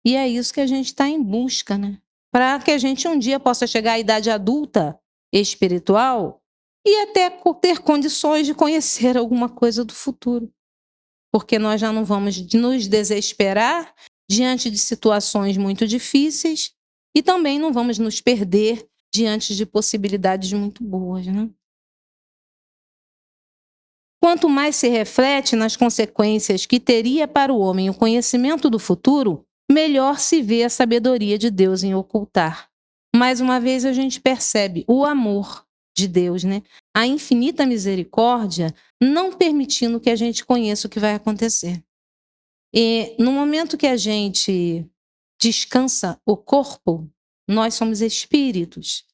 E é isso que a gente está em busca, né? Para que a gente um dia possa chegar à idade adulta espiritual e até ter condições de conhecer alguma coisa do futuro. Porque nós já não vamos nos desesperar diante de situações muito difíceis e também não vamos nos perder diante de possibilidades muito boas, né? Quanto mais se reflete nas consequências que teria para o homem o conhecimento do futuro, melhor se vê a sabedoria de Deus em ocultar. Mais uma vez a gente percebe o amor de Deus, né? A infinita misericórdia não permitindo que a gente conheça o que vai acontecer. E no momento que a gente descansa o corpo, nós somos espíritos.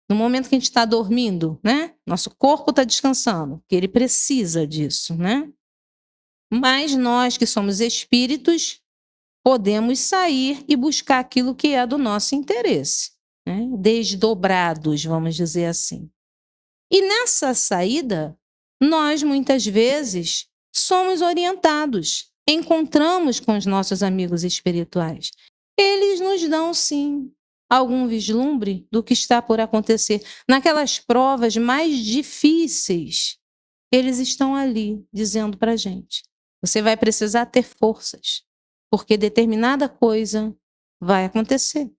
No momento que a gente está dormindo, né? Nosso corpo está descansando, que ele precisa disso, né? Mas nós que somos espíritos, podemos sair e buscar aquilo que é do nosso interesse, né? Desdobrados, vamos dizer assim. E nessa saída, nós muitas vezes somos orientados, encontramos com os nossos amigos espirituais. Eles nos dão, sim, algum vislumbre do que está por acontecer. Naquelas provas mais difíceis, eles estão ali dizendo para a gente: você vai precisar ter forças, porque determinada coisa vai acontecer.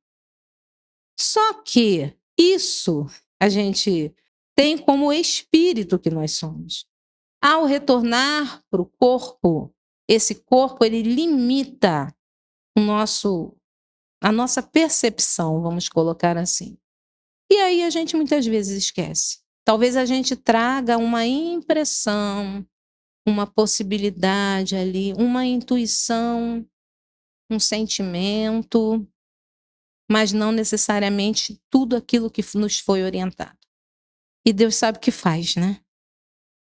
Só que isso a gente tem como espírito que nós somos. Ao retornar para o corpo, esse corpo ele limita a nossa percepção, vamos colocar assim. E aí a gente muitas vezes esquece. Talvez a gente traga uma impressão, uma possibilidade ali, uma intuição, um sentimento, mas não necessariamente tudo aquilo que nos foi orientado. E Deus sabe o que faz, né?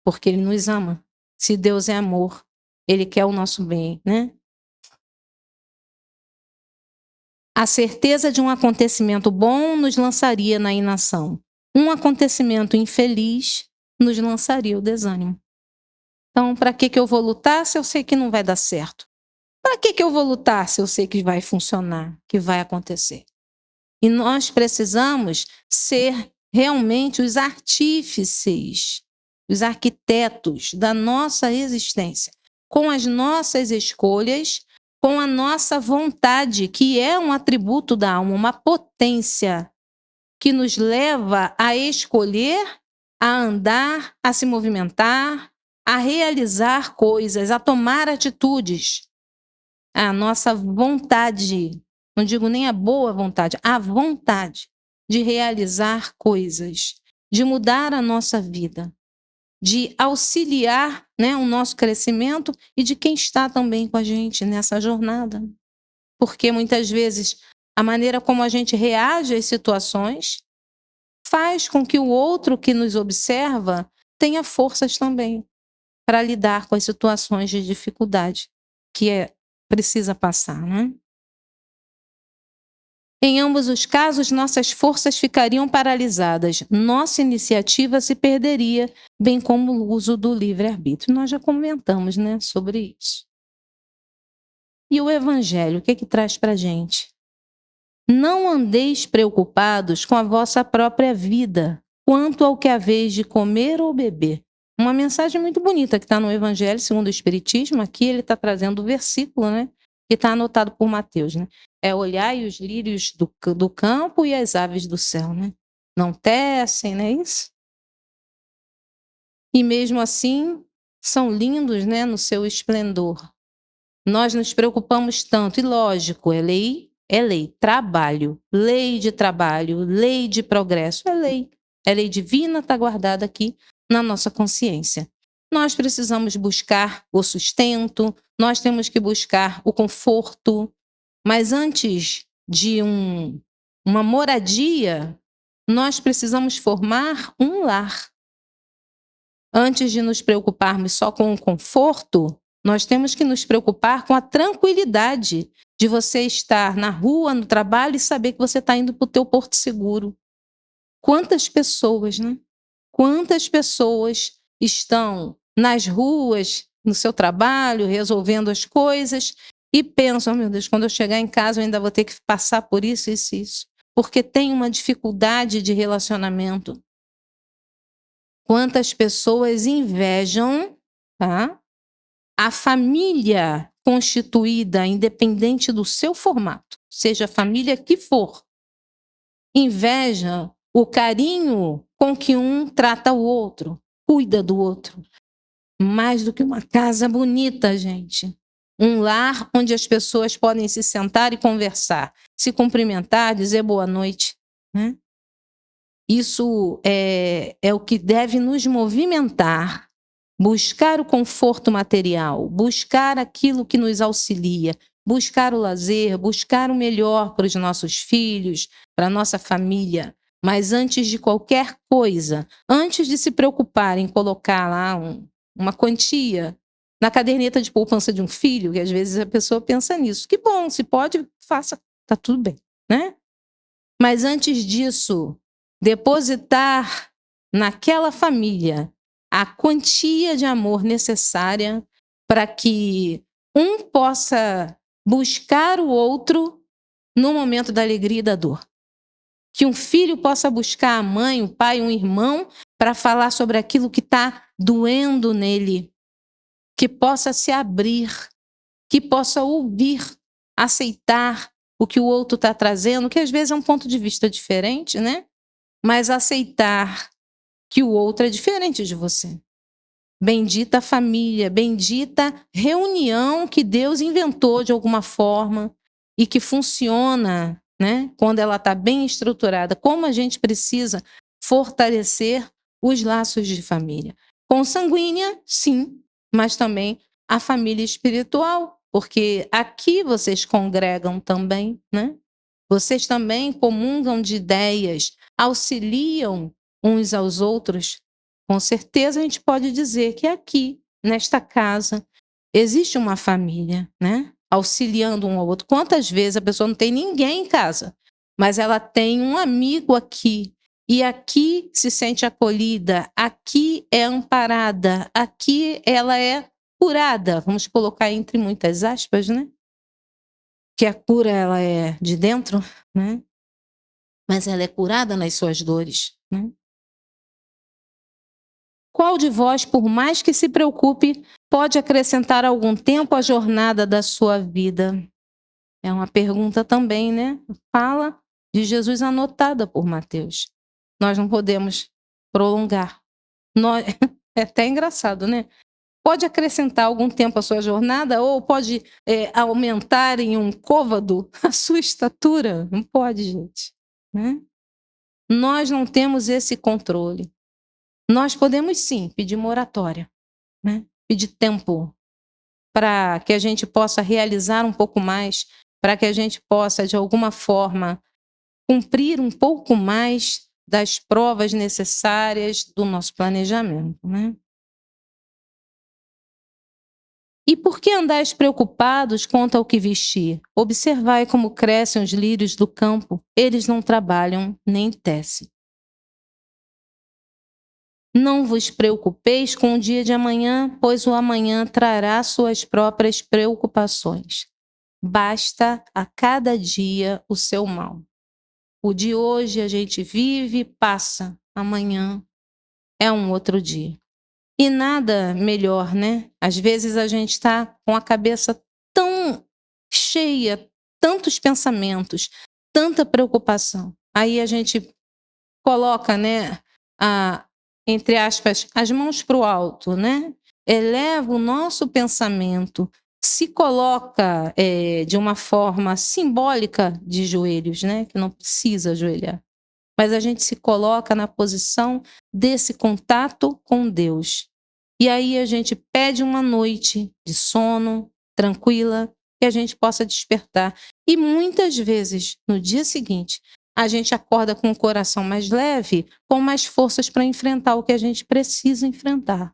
Porque Ele nos ama. Se Deus é amor, Ele quer o nosso bem, né? A certeza de um acontecimento bom nos lançaria na inação. Um acontecimento infeliz nos lançaria o desânimo. Então, para que eu vou lutar se eu sei que não vai dar certo? Para que eu vou lutar se eu sei que vai funcionar, que vai acontecer? E nós precisamos ser realmente os artífices, os arquitetos da nossa existência, com as nossas escolhas, com a nossa vontade, que é um atributo da alma, uma potência que nos leva a escolher, a andar, a se movimentar, a realizar coisas, a tomar atitudes. A nossa vontade, não digo nem a boa vontade, a vontade de realizar coisas, de mudar a nossa vida, de auxiliar, né, o nosso crescimento e de quem está também com a gente nessa jornada. Porque muitas vezes a maneira como a gente reage às situações faz com que o outro que nos observa tenha forças também para lidar com as situações de dificuldade que precisa passar, né? Em ambos os casos, nossas forças ficariam paralisadas, nossa iniciativa se perderia, bem como o uso do livre-arbítrio. Nós já comentamos, né, sobre isso. E o Evangelho, o que traz para a gente? Não andeis preocupados com a vossa própria vida, quanto ao que haveis de comer ou beber. Uma mensagem muito bonita que está no Evangelho segundo o Espiritismo. Aqui ele está trazendo o versículo, né? Que está anotado por Mateus, né? É olhai os lírios do campo e as aves do céu, né? Não tecem, não é isso? E mesmo assim são lindos, né? No seu esplendor. Nós nos preocupamos tanto, e lógico, é lei. Trabalho, lei de progresso, é lei. É lei divina, está guardada aqui na nossa consciência. Nós precisamos buscar o sustento, nós temos que buscar o conforto, mas antes de uma moradia, nós precisamos formar um lar. Antes de nos preocuparmos só com o conforto, nós temos que nos preocupar com a tranquilidade de você estar na rua, no trabalho e saber que você está indo para o teu porto seguro. Quantas pessoas, né? Quantas pessoas estão nas ruas, no seu trabalho, resolvendo as coisas e pensam, oh, meu Deus, quando eu chegar em casa eu ainda vou ter que passar por isso, isso, isso. Porque tem uma dificuldade de relacionamento. Quantas pessoas invejam, tá? A família constituída, independente do seu formato, seja a família que for, inveja o carinho com que um trata o outro, cuida do outro. Mais do que uma casa bonita, gente. Um lar onde as pessoas podem se sentar e conversar, se cumprimentar, dizer boa noite, né? Isso é o que deve nos movimentar, buscar o conforto material, buscar aquilo que nos auxilia, buscar o lazer, buscar o melhor para os nossos filhos, para a nossa família. Mas antes de qualquer coisa, antes de se preocupar em colocar lá uma quantia na caderneta de poupança de um filho, que às vezes a pessoa pensa nisso. Que bom, se pode, faça, tá tudo bem, né? Mas antes disso, depositar naquela família a quantia de amor necessária para que um possa buscar o outro no momento da alegria e da dor. Que um filho possa buscar a mãe, o pai, um irmão para falar sobre aquilo que está doendo nele. Que possa se abrir, que possa ouvir, aceitar o que o outro está trazendo, que às vezes é um ponto de vista diferente, né? Mas aceitar que o outro é diferente de você. Bendita família, bendita reunião que Deus inventou de alguma forma e que funciona, né? Quando ela está bem estruturada. Como a gente precisa fortalecer os laços de família. Consanguínea, sim, mas também a família espiritual, porque aqui vocês congregam também, né? Vocês também comungam de ideias, auxiliam uns aos outros. Com certeza a gente pode dizer que aqui, nesta casa, existe uma família, né? Auxiliando um ao outro. Quantas vezes a pessoa não tem ninguém em casa, mas ela tem um amigo aqui, e aqui se sente acolhida, aqui é amparada, aqui ela é curada, vamos colocar entre muitas aspas, né? Que a cura ela é de dentro, né? Mas ela é curada nas suas dores, né? Qual de vós, por mais que se preocupe, pode acrescentar algum tempo à jornada da sua vida? É uma pergunta também, né? Fala de Jesus anotada por Mateus. Nós não podemos prolongar. Nós... É até engraçado, né? Pode acrescentar algum tempo à sua jornada ou pode aumentar em um côvado a sua estatura? Não pode, gente. Né? Nós não temos esse controle. Nós podemos sim pedir moratória, né? Pedir tempo para que a gente possa realizar um pouco mais, para que a gente possa, de alguma forma, cumprir um pouco mais das provas necessárias do nosso planejamento, né? E por que andais preocupados quanto ao que vestir? Observai como crescem os lírios do campo, eles não trabalham nem tecem. Não vos preocupeis com o dia de amanhã, pois o amanhã trará suas próprias preocupações. Basta a cada dia o seu mal. O de hoje a gente vive, passa. Amanhã é um outro dia. E nada melhor, né? Às vezes a gente está com a cabeça tão cheia, tantos pensamentos, tanta preocupação. Aí a gente coloca, né, entre aspas, as mãos para o alto, né? Eleva o nosso pensamento, se coloca de uma forma simbólica de joelhos, né? Que não precisa ajoelhar. Mas a gente se coloca na posição desse contato com Deus. E aí a gente pede uma noite de sono tranquila, que a gente possa despertar. E muitas vezes, no dia seguinte, a gente acorda com o coração mais leve, com mais forças para enfrentar o que a gente precisa enfrentar.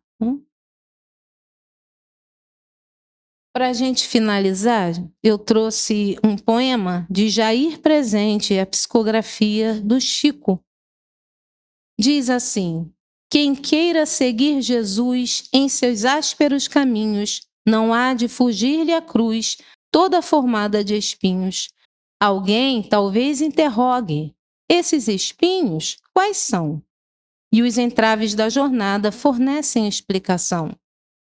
Para a gente finalizar, eu trouxe um poema de Jair Presente, a psicografia do Chico. Diz assim: quem queira seguir Jesus em seus ásperos caminhos, não há de fugir-lhe a cruz, toda formada de espinhos. Alguém talvez interrogue: esses espinhos, quais são? E os entraves da jornada fornecem explicação.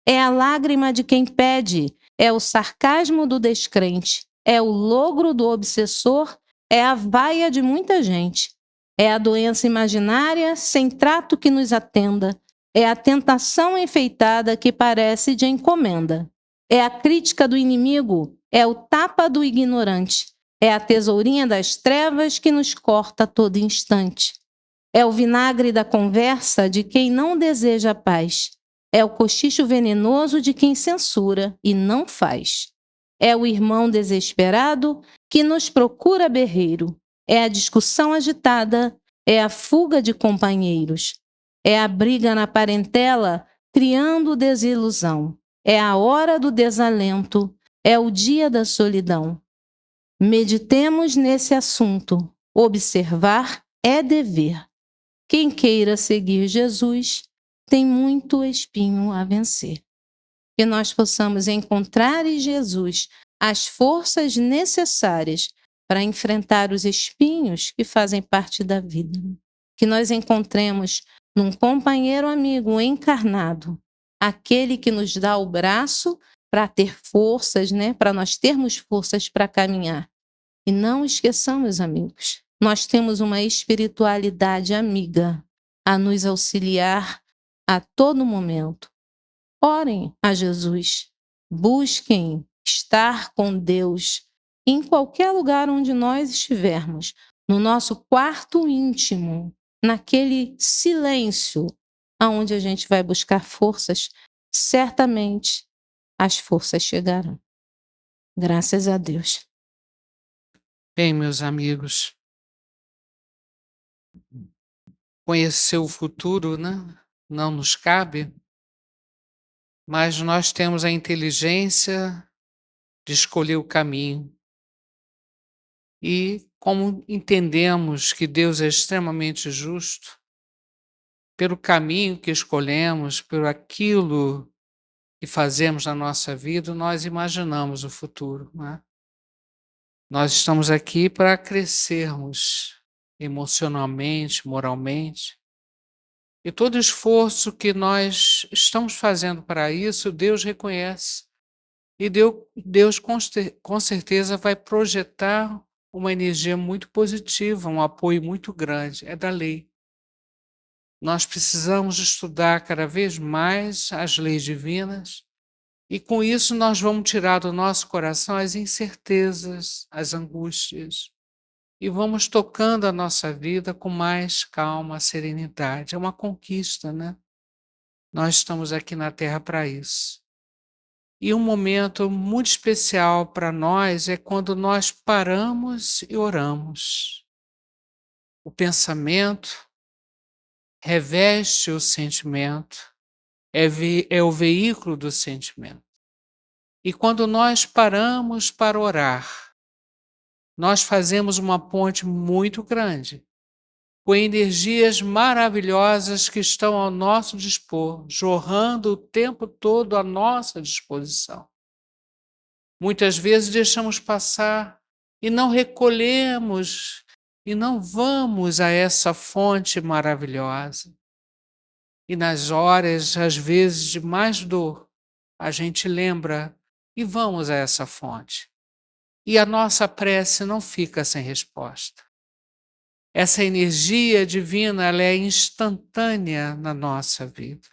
É a lágrima de quem pede, é o sarcasmo do descrente, é o logro do obsessor, é a vaia de muita gente. É a doença imaginária sem trato que nos atenda, é a tentação enfeitada que parece de encomenda. É a crítica do inimigo, é o tapa do ignorante, é a tesourinha das trevas que nos corta a todo instante. É o vinagre da conversa de quem não deseja paz. É o cochicho venenoso de quem censura e não faz. É o irmão desesperado que nos procura berreiro. É a discussão agitada, é a fuga de companheiros. É a briga na parentela, criando desilusão. É a hora do desalento, é o dia da solidão. Meditemos nesse assunto. Observar é dever. Quem queira seguir Jesus tem muito espinho a vencer. Que nós possamos encontrar em Jesus as forças necessárias para enfrentar os espinhos que fazem parte da vida. Que nós encontremos num companheiro amigo encarnado, aquele que nos dá o braço para ter forças, para nós termos forças para caminhar. E não esqueçamos, amigos, nós temos uma espiritualidade amiga a nos auxiliar a todo momento. Orem a Jesus, busquem estar com Deus em qualquer lugar onde nós estivermos, no nosso quarto íntimo, naquele silêncio aonde a gente vai buscar forças, certamente as forças chegarão. Graças a Deus.
Bem, meus amigos, conhecer o futuro, né, não nos cabe, mas nós temos a inteligência de escolher o caminho. E como entendemos que Deus é extremamente justo, pelo caminho que escolhemos, por aquilo que fazemos na nossa vida, nós imaginamos o futuro, né? Nós estamos aqui para crescermos emocionalmente, moralmente. E todo esforço que nós estamos fazendo para isso, Deus reconhece. E Deus com certeza vai projetar uma energia muito positiva, um apoio muito grande. É da lei. Nós precisamos estudar cada vez mais as leis divinas. E com isso nós vamos tirar do nosso coração as incertezas, as angústias. E vamos tocando a nossa vida com mais calma, serenidade. É uma conquista, né? Nós estamos aqui na Terra para isso. E um momento muito especial para nós é quando nós paramos e oramos. O pensamento reveste o sentimento, é o veículo do sentimento. E quando nós paramos para orar, nós fazemos uma ponte muito grande, com energias maravilhosas que estão ao nosso dispor, jorrando o tempo todo à nossa disposição. Muitas vezes deixamos passar e não recolhemos e não vamos a essa fonte maravilhosa. E nas horas, às vezes, de mais dor, a gente lembra e vamos a essa fonte. E a nossa prece não fica sem resposta. Essa energia divina, ela é instantânea na nossa vida.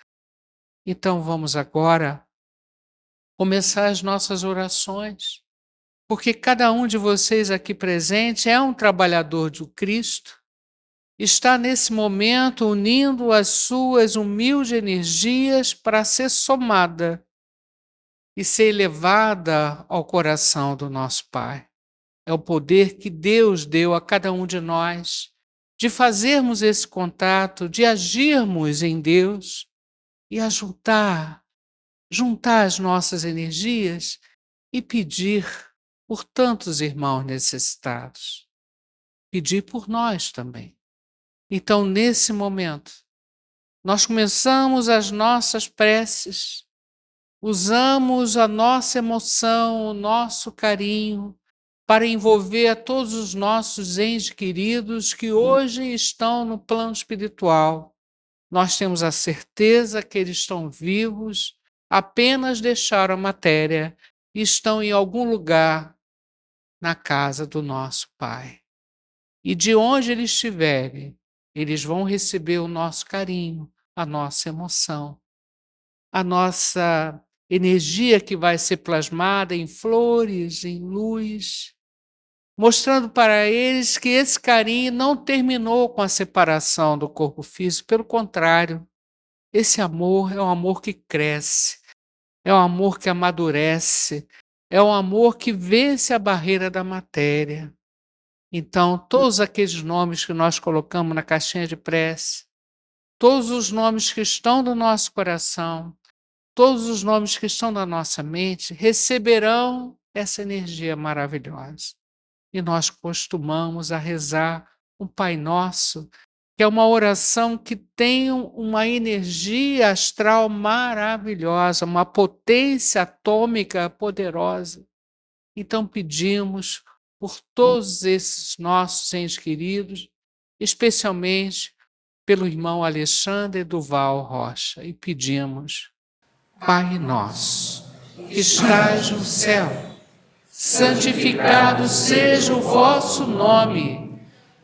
Então vamos agora começar as nossas orações, porque cada um de vocês aqui presente é um trabalhador do Cristo, está nesse momento unindo as suas humildes energias para ser somada e ser elevada ao coração do nosso Pai. É o poder que Deus deu a cada um de nós de fazermos esse contato, de agirmos em Deus e juntar as nossas energias e pedir por tantos irmãos necessitados. Pedir por nós também. Então, nesse momento, nós começamos as nossas preces, usamos a nossa emoção, o nosso carinho, para envolver a todos os nossos entes queridos que hoje estão no plano espiritual. Nós temos a certeza que eles estão vivos apenas deixaram a matéria e estão em algum lugar na casa do nosso Pai. E de onde eles estiverem, eles vão receber o nosso carinho, a nossa emoção, a nossa energia que vai ser plasmada em flores, em luz, mostrando para eles que esse carinho não terminou com a separação do corpo físico, pelo contrário, esse amor é um amor que cresce, é um amor que amadurece, é um amor que vence a barreira da matéria. Então, todos aqueles nomes que nós colocamos na caixinha de prece, todos os nomes que estão no nosso coração, todos os nomes que estão na nossa mente, receberão essa energia maravilhosa. E nós costumamos a rezar um Pai Nosso, que é uma oração que tem uma energia astral maravilhosa, uma potência atômica poderosa. Então pedimos por todos esses nossos entes queridos, especialmente pelo irmão Alexandre Duval Rocha, e pedimos: Pai nosso, que estás no céu, santificado seja o vosso nome,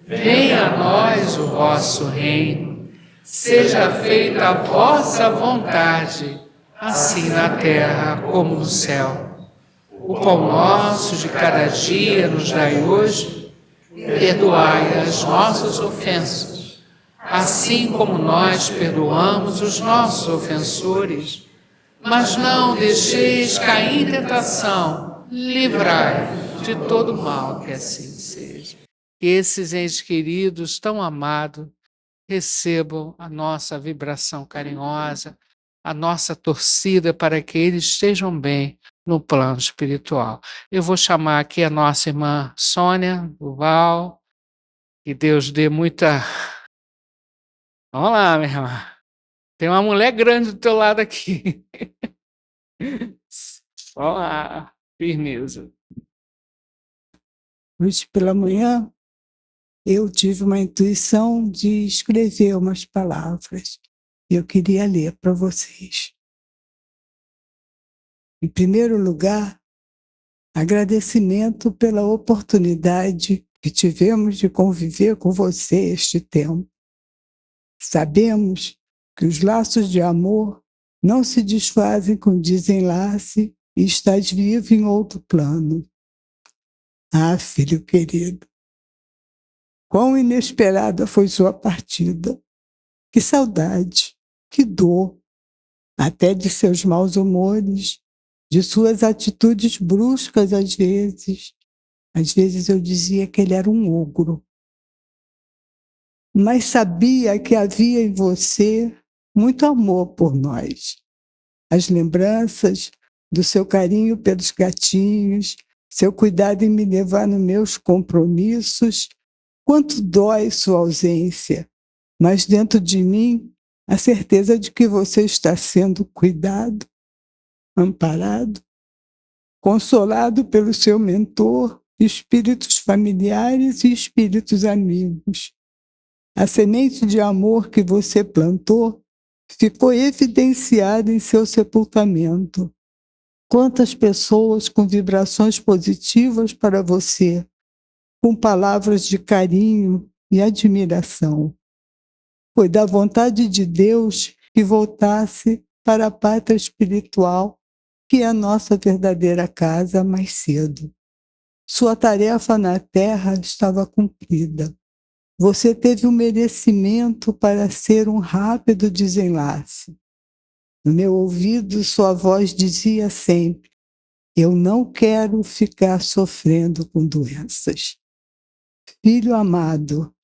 venha a nós o vosso reino, seja feita a vossa vontade, assim na terra como no céu. O pão nosso de cada dia nos dai hoje, perdoai as nossas ofensas, assim como nós perdoamos os nossos ofensores. Mas não deixeis cair em tentação, livrai de todo mal, que assim seja. Que esses entes queridos tão amados recebam a nossa vibração carinhosa, a nossa torcida para que eles estejam bem no plano espiritual. Eu vou chamar aqui a nossa irmã Sônia Duval, que Deus dê muita. Vamos lá, minha irmã. Tem uma mulher grande do teu lado aqui. Vamos lá, firmeza.
Hoje pela manhã, eu tive uma intuição de escrever umas palavras. Eu queria ler para vocês. Em primeiro lugar, agradecimento pela oportunidade que tivemos de conviver com você este tempo. Sabemos que os laços de amor não se desfazem com desenlace e estás vivo em outro plano. Ah, filho querido, quão inesperada foi sua partida. Que saudade, que dor, até de seus maus humores, de suas atitudes bruscas às vezes. Às vezes eu dizia que ele era um ogro. Mas sabia que havia em você muito amor por nós. As lembranças do seu carinho pelos gatinhos, seu cuidado em me levar nos meus compromissos. Quanto dói sua ausência, mas dentro de mim a certeza de que você está sendo cuidado, amparado, consolado pelo seu mentor, espíritos familiares e espíritos amigos. A semente de amor que você plantou ficou evidenciada em seu sepultamento. Quantas pessoas com vibrações positivas para você, com palavras de carinho e admiração. Foi da vontade de Deus que voltasse para a pátria espiritual, que é a nossa verdadeira casa, mais cedo. Sua tarefa na terra estava cumprida. Você teve o merecimento para ser um rápido desenlace. No meu ouvido, sua voz dizia sempre: eu não quero ficar sofrendo com doenças. Filho amado,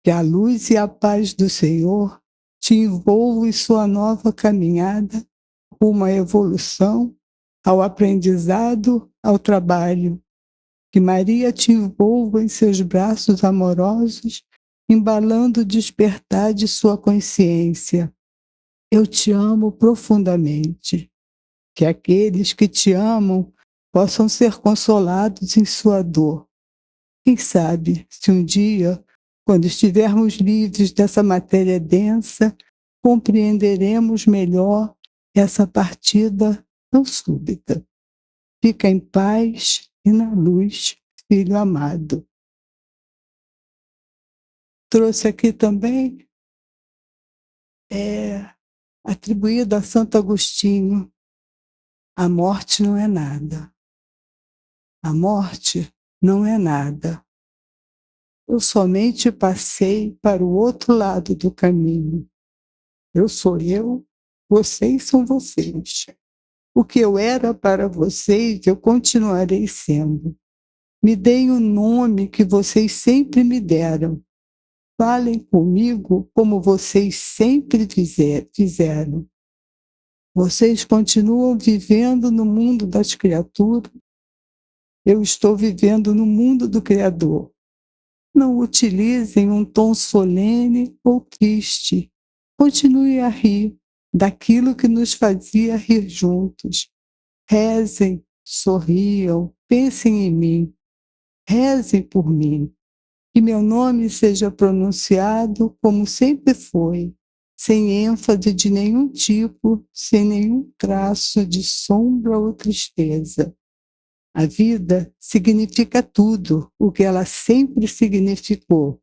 que a luz e a paz do Senhor te envolvam em sua nova caminhada rumo à evolução, ao aprendizado, ao trabalho. Que Maria te envolva em seus braços amorosos, embalando o despertar de sua consciência. Eu te amo profundamente. Que aqueles que te amam possam ser consolados em sua dor. Quem sabe, se um dia, quando estivermos livres dessa matéria densa, compreenderemos melhor essa partida tão súbita. Fica em paz e na luz, filho amado. Trouxe aqui também, atribuído a Santo Agostinho, a morte não é nada. A morte não é nada. Eu somente passei para o outro lado do caminho. Eu sou eu, vocês são vocês. O que eu era para vocês, eu continuarei sendo. Me deem o nome que vocês sempre me deram. Falem comigo como vocês sempre fizeram. Vocês continuam vivendo no mundo das criaturas. Eu estou vivendo no mundo do Criador. Não utilizem um tom solene ou triste. Continue a rir daquilo que nos fazia rir juntos. Rezem, sorriam, pensem em mim. Rezem por mim. Que meu nome seja pronunciado como sempre foi, sem ênfase de nenhum tipo, sem nenhum traço de sombra ou tristeza. A vida significa tudo o que ela sempre significou.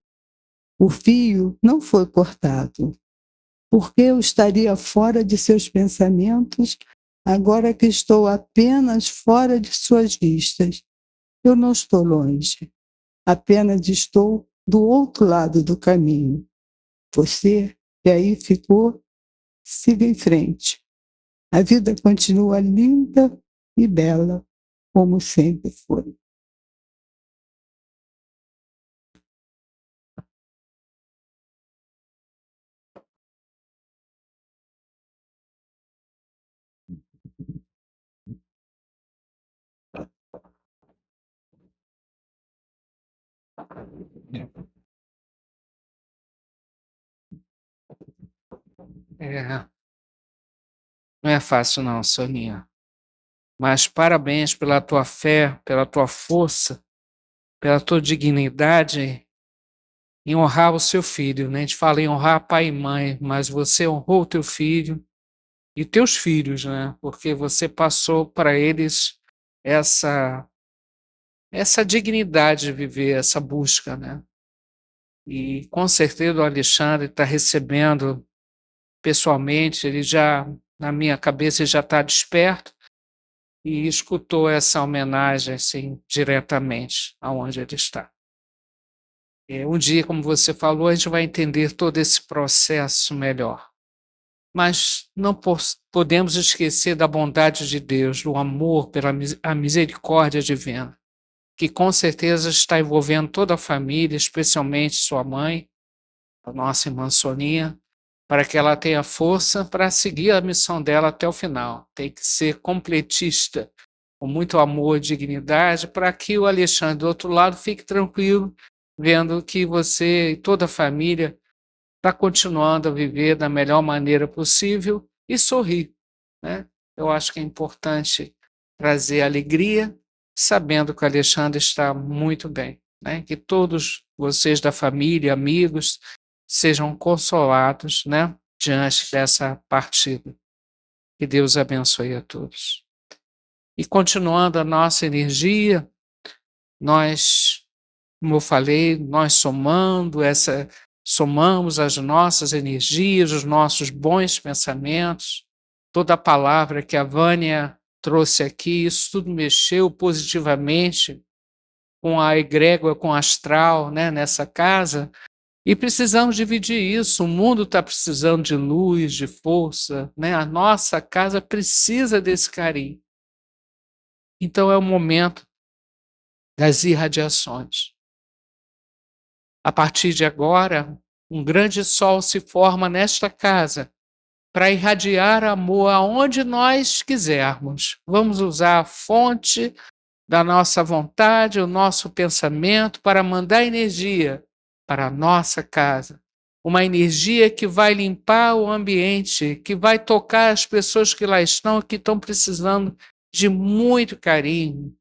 O fio não foi cortado. Por que eu estaria fora de seus pensamentos, agora que estou apenas fora de suas vistas? Eu não estou longe, apenas estou do outro lado do caminho. Você, que aí ficou, siga em frente. A vida continua linda e bela, como sempre foi.
É, não é fácil não, Soninha. Mas parabéns pela tua fé, pela tua força, pela tua dignidade em honrar o seu filho, né? A gente fala em honrar pai e mãe, mas você honrou o teu filho e teus filhos, né? Porque você passou para eles essa essa dignidade de viver essa busca, né? E com certeza o Alexandre está recebendo pessoalmente, ele já, na minha cabeça, ele já está desperto e escutou essa homenagem assim diretamente aonde ele está. Um dia, como você falou, a gente vai entender todo esse processo melhor. Mas não podemos esquecer da bondade de Deus, do amor, pela a misericórdia divina, que com certeza está envolvendo toda a família, especialmente sua mãe, a nossa irmã Soninha, para que ela tenha força para seguir a missão dela até o final. Tem que ser completista, com muito amor e dignidade, para que o Alexandre, do outro lado, fique tranquilo, vendo que você e toda a família está continuando a viver da melhor maneira possível e sorrir, né? Eu acho que é importante trazer alegria, sabendo que o Alexandre está muito bem, né? Que todos vocês da família, amigos, sejam consolados, né? Diante dessa partida. Que Deus abençoe a todos. E continuando a nossa energia, nós, como eu falei, nós somamos as nossas energias, os nossos bons pensamentos, toda a palavra que a Vânia trouxe aqui, isso tudo mexeu positivamente com a egrégora, com o astral, né, nessa casa, e precisamos dividir isso. O mundo está precisando de luz, de força, né? A nossa casa precisa desse carinho. Então é o momento das irradiações. A partir de agora, um grande sol se forma nesta casa para irradiar amor aonde nós quisermos. Vamos usar a fonte da nossa vontade, o nosso pensamento para mandar energia para a nossa casa. Uma energia que vai limpar o ambiente, que vai tocar as pessoas que lá estão, que estão precisando de muito carinho.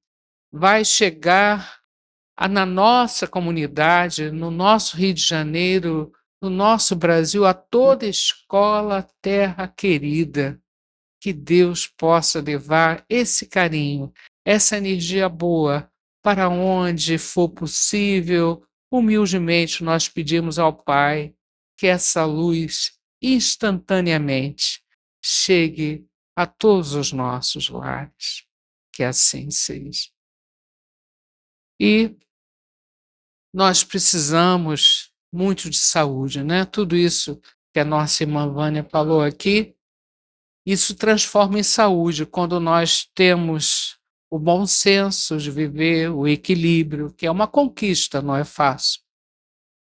Vai chegar na nossa comunidade, no nosso Rio de Janeiro, no nosso Brasil, a toda escola terra querida, que Deus possa levar esse carinho, essa energia boa, para onde for possível. Humildemente nós pedimos ao Pai que essa luz instantaneamente chegue a todos os nossos lares. Que assim seja. E nós precisamos muito de saúde, né? Tudo isso que a nossa irmã Vânia falou aqui, isso transforma em saúde quando nós temos o bom senso de viver, o equilíbrio, que é uma conquista, não é fácil.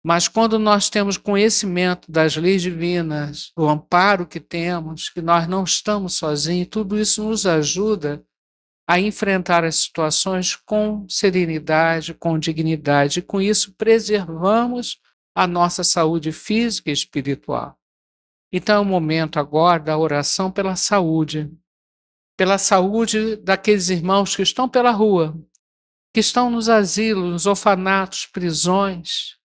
Mas quando nós temos conhecimento das leis divinas, o amparo que temos, que nós não estamos sozinhos, tudo isso nos ajuda a enfrentar as situações com serenidade, com dignidade. E com isso preservamos a nossa saúde física e espiritual. Então é o momento agora da oração pela saúde daqueles irmãos que estão pela rua, que estão nos asilos, nos orfanatos, prisões,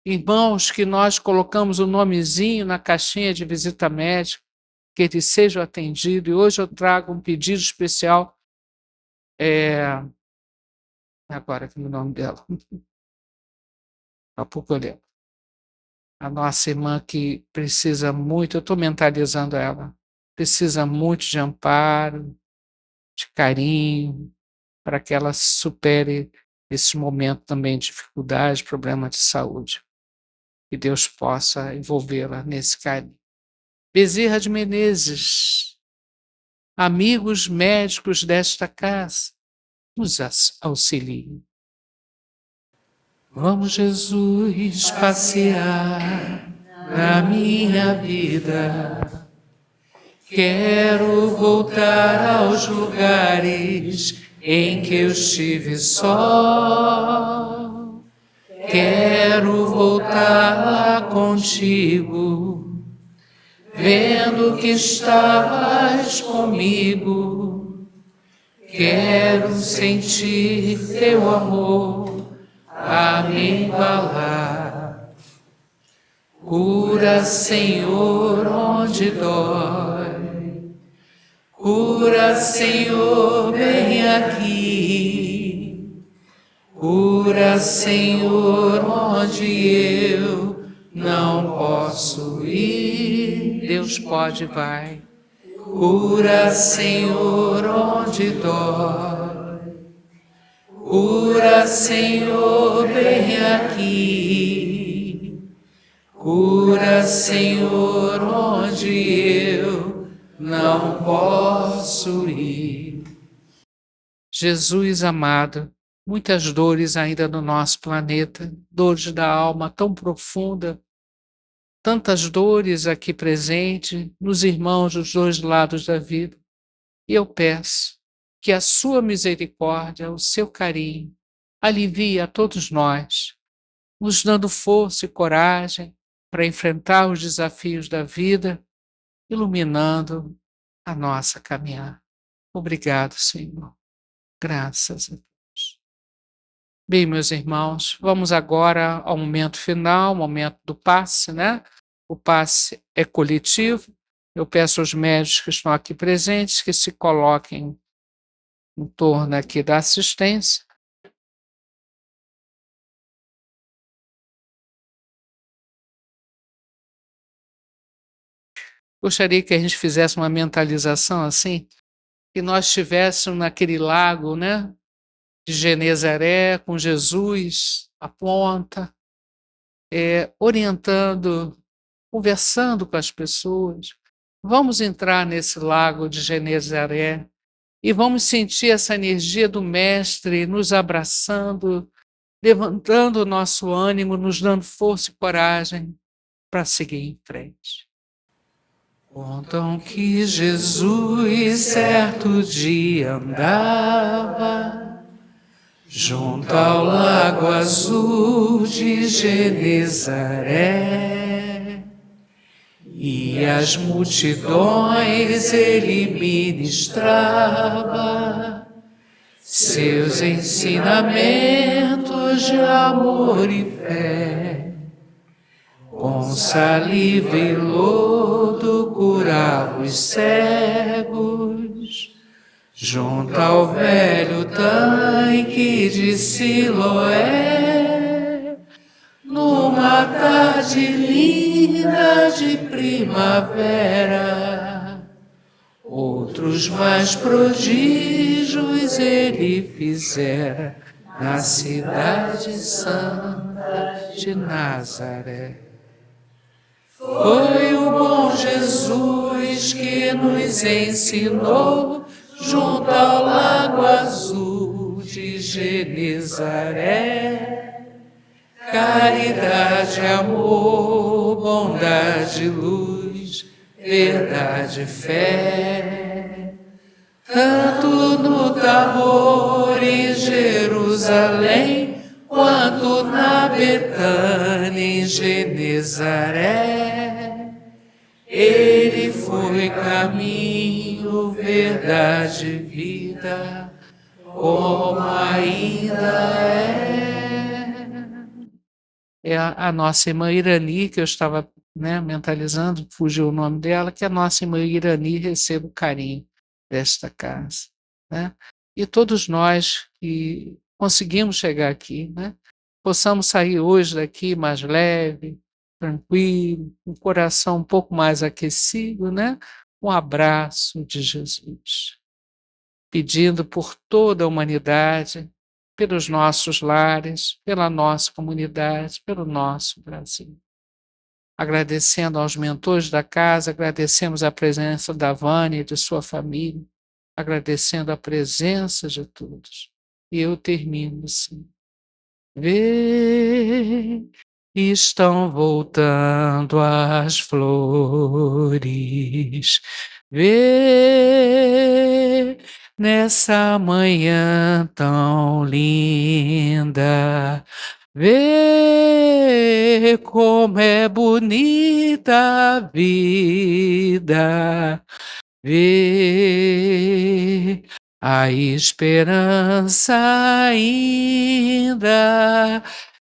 irmãos que nós colocamos o nomezinho na caixinha de visita médica, que eles sejam atendidos. E hoje eu trago um pedido especial, agora que é o nome dela, há pouco eu lembro. A nossa irmã que precisa muito, eu estou mentalizando ela, precisa muito de amparo, de carinho, para que ela supere esse momento também de dificuldade, problema de saúde. Que Deus possa envolvê-la nesse carinho. Bezerra de Menezes, amigos médicos desta casa, nos auxiliem. Vamos, Jesus, passear na minha vida. Quero voltar aos lugares em que eu estive só. Quero voltar lá contigo, vendo que estavas comigo. Quero sentir teu amor a me embalar. Cura, Senhor, onde dói. Cura, Senhor, vem aqui. Cura, Senhor, onde eu não posso ir. Deus pode, vai. Cura, Senhor, onde dói. Cura, Senhor, vem aqui. Cura, Senhor, onde eu não posso ir. Jesus amado, muitas dores ainda no nosso planeta, dores da alma tão profunda, tantas dores aqui presentes nos irmãos dos dois lados da vida. E eu peço que a sua misericórdia, o seu carinho, alivie a todos nós, nos dando força e coragem para enfrentar os desafios da vida, iluminando a nossa caminhada. Obrigado, Senhor. Graças a Deus. Bem, meus irmãos, vamos agora ao momento final, o momento do passe, né? O passe é coletivo. Eu peço aos médicos que estão aqui presentes que se coloquem em torno aqui da assistência. Gostaria que a gente fizesse uma mentalização assim, que nós estivéssemos naquele lago, né, de Genezaré, com Jesus à ponta, orientando, conversando com as pessoas. Vamos entrar nesse lago de Genezaré e vamos sentir essa energia do Mestre nos abraçando, levantando o nosso ânimo, nos dando força e coragem para seguir em frente. Contam que Jesus certo dia andava junto ao lago azul de Genezaré, e as multidões ele ministrava seus ensinamentos de amor e fé. Com com saliva e lodo curava os cegos, junto ao velho tanque de Siloé, numa tarde linda de primavera. Outros mais prodígios ele fizera na cidade santa de Nazaré. Foi o bom Jesus que nos ensinou junto ao lago azul de Genezaré. Caridade, amor, bondade, luz, verdade, fé. Tanto no Tabor em Jerusalém, quanto na Betânia em Genezaré. Ele foi caminho, verdade e vida, como ainda é. É a nossa irmã Irani, que eu estava mentalizando, fugiu o nome dela, que a nossa irmã Irani receba o carinho desta casa, né? E todos nós que conseguimos chegar aqui, né? Possamos sair hoje daqui mais leve, tranquilo, com o coração um pouco mais aquecido, né? Um abraço de Jesus, pedindo por toda a humanidade, pelos nossos lares, pela nossa comunidade, pelo nosso Brasil. Agradecendo aos mentores da casa, agradecemos a presença da Vânia e de sua família, agradecendo a presença de todos. E eu termino assim. Vê, estão voltando as flores. Vê, nessa manhã tão linda. Vê como é bonita a vida. Vê a esperança ainda.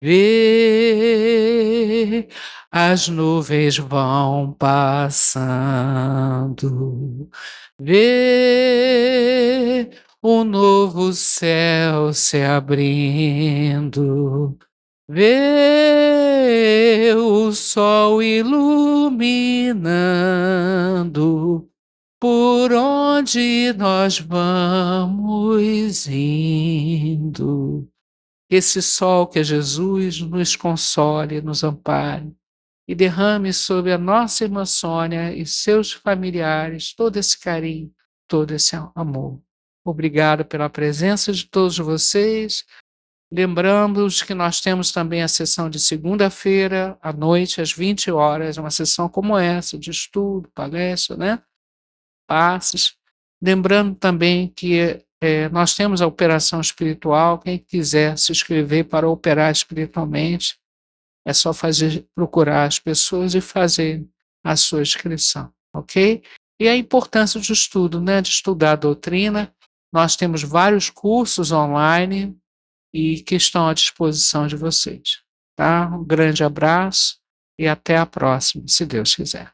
Vê, as nuvens vão passando. Vê um novo céu se abrindo. Vê o sol iluminando por onde nós vamos indo. Esse sol que é Jesus nos console, nos ampare e derrame sobre a nossa irmã Sônia e seus familiares todo esse carinho, todo esse amor. Obrigado pela presença de todos vocês. Lembramos que nós temos também a sessão de segunda-feira, à noite, às 20 horas, uma sessão como essa, de estudo, palestra, né? Passes. Lembrando também que nós temos a operação espiritual, quem quiser se inscrever para operar espiritualmente, é só procurar as pessoas e fazer a sua inscrição, ok? E a importância do estudo, né? De estudar a doutrina. Nós temos vários cursos online e que estão à disposição de vocês, tá? Um grande abraço e até a próxima, se Deus quiser.